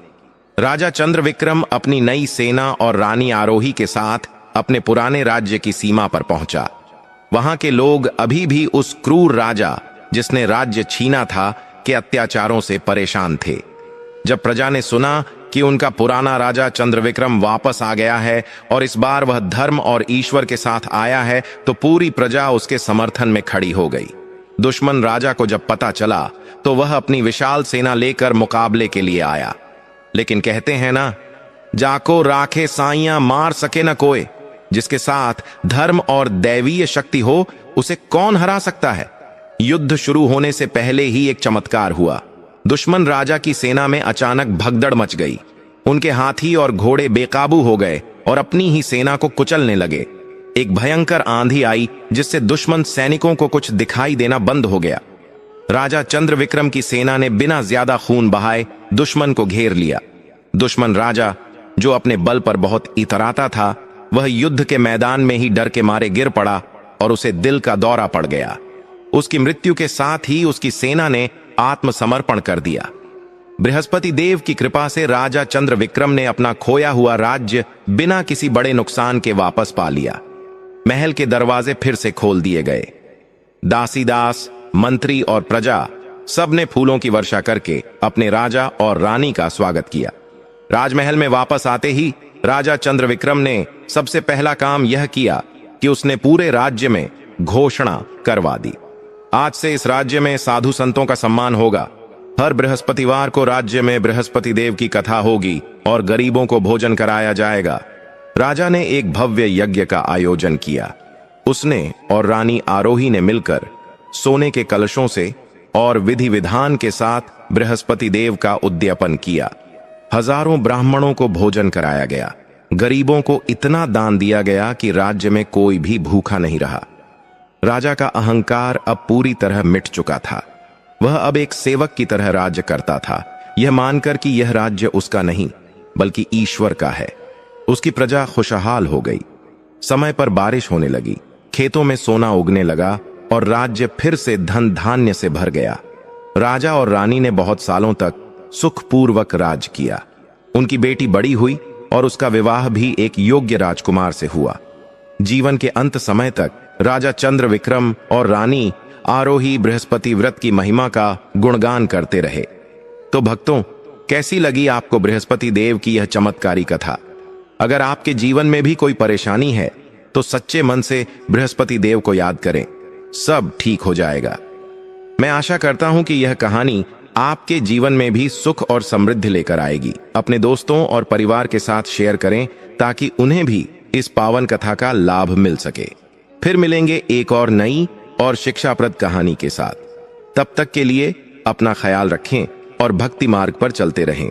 राजा चंद्रविक्रम अपनी नई सेना और रानी आरोही के साथ अपने पुराने राज्य की सीमा पर पहुंचा। वहां के लोग अभी भी उस क्रूर राजा, जिसने राज्य छीना था, के अत्याचारों से परेशान थे। जब प्रजा ने सुना कि उनका पुराना राजा चंद्रविक्रम वापस आ गया है और इस बार वह धर्म और ईश्वर के साथ आया है, तो पूरी प्रजा उसके समर्थन में खड़ी हो गई। दुश्मन राजा को जब पता चला तो वह अपनी विशाल सेना लेकर मुकाबले के लिए आया। लेकिन कहते हैं ना, जाको राखे साइयां मार सके न कोई। जिसके साथ धर्म और दैवीय शक्ति हो, उसे कौन हरा सकता है। युद्ध शुरू होने से पहले ही एक चमत्कार हुआ। दुश्मन राजा की सेना में अचानक भगदड़ मच गई। उनके हाथी और घोड़े बेकाबू हो गए और अपनी ही सेना को कुचलने लगे। एक भयंकर आंधी आई, जिससे दुश्मन सैनिकों को कुछ दिखाई देना बंद हो गया। राजा चंद्रविक्रम की सेना ने बिना ज्यादा खून बहाए दुश्मन को घेर लिया। दुश्मन राजा, जो अपने बल पर बहुत इतराता था, वह युद्ध के मैदान में ही डर के मारे गिर पड़ा और उसे दिल का दौरा पड़ गया। उसकी मृत्यु के साथ ही उसकी सेना ने आत्मसमर्पण कर दिया। बृहस्पति देव की कृपा से राजा चंद्र विक्रम ने अपना खोया हुआ राज्य बिना किसी बड़े नुकसान के वापस पा लिया। महल के दरवाजे फिर से खोल दिए गए। दासीदास, मंत्री और प्रजा सब ने फूलों की वर्षा करके अपने राजा और रानी का स्वागत किया। राजमहल में वापस आते ही राजा चंद्र विक्रम ने सबसे पहला काम यह किया कि उसने पूरे राज्य में घोषणा करवा दी, आज से इस राज्य में साधु संतों का सम्मान होगा। हर बृहस्पतिवार को राज्य में बृहस्पति देव की कथा होगी और गरीबों को भोजन कराया जाएगा। राजा ने एक भव्य यज्ञ का आयोजन किया। उसने और रानी आरोही ने मिलकर सोने के कलशों से और विधि विधान के साथ बृहस्पति देव का उद्यापन किया। हजारों ब्राह्मणों को भोजन कराया गया। गरीबों को इतना दान दिया गया कि राज्य में कोई भी भूखा नहीं रहा। राजा का अहंकार अब पूरी तरह मिट चुका था। वह अब एक सेवक की तरह राज्य करता था, यह मानकर कि यह राज्य उसका नहीं बल्कि ईश्वर का है। उसकी प्रजा खुशहाल हो गई। समय पर बारिश होने लगी, खेतों में सोना उगने लगा और राज्य फिर से धन धान्य से भर गया। राजा और रानी ने बहुत सालों तक सुखपूर्वक राज किया। उनकी बेटी बड़ी हुई और उसका विवाह भी एक योग्य राजकुमार से हुआ। जीवन के अंत समय तक राजा चंद्र विक्रम और रानी आरोही बृहस्पति व्रत की महिमा का गुणगान करते रहे। तो भक्तों, कैसी लगी आपको बृहस्पति देव की यह चमत्कारी कथा? अगर आपके जीवन में भी कोई परेशानी है तो सच्चे मन से बृहस्पति देव को याद करें, सब ठीक हो जाएगा। मैं आशा करता हूं कि यह कहानी आपके जीवन में भी सुख और समृद्धि लेकर आएगी। अपने दोस्तों और परिवार के साथ शेयर करें ताकि उन्हें भी इस पावन कथा का लाभ मिल सके। फिर मिलेंगे एक और नई और शिक्षाप्रद कहानी के साथ। तब तक के लिए अपना ख्याल रखें और भक्ति मार्ग पर चलते रहें।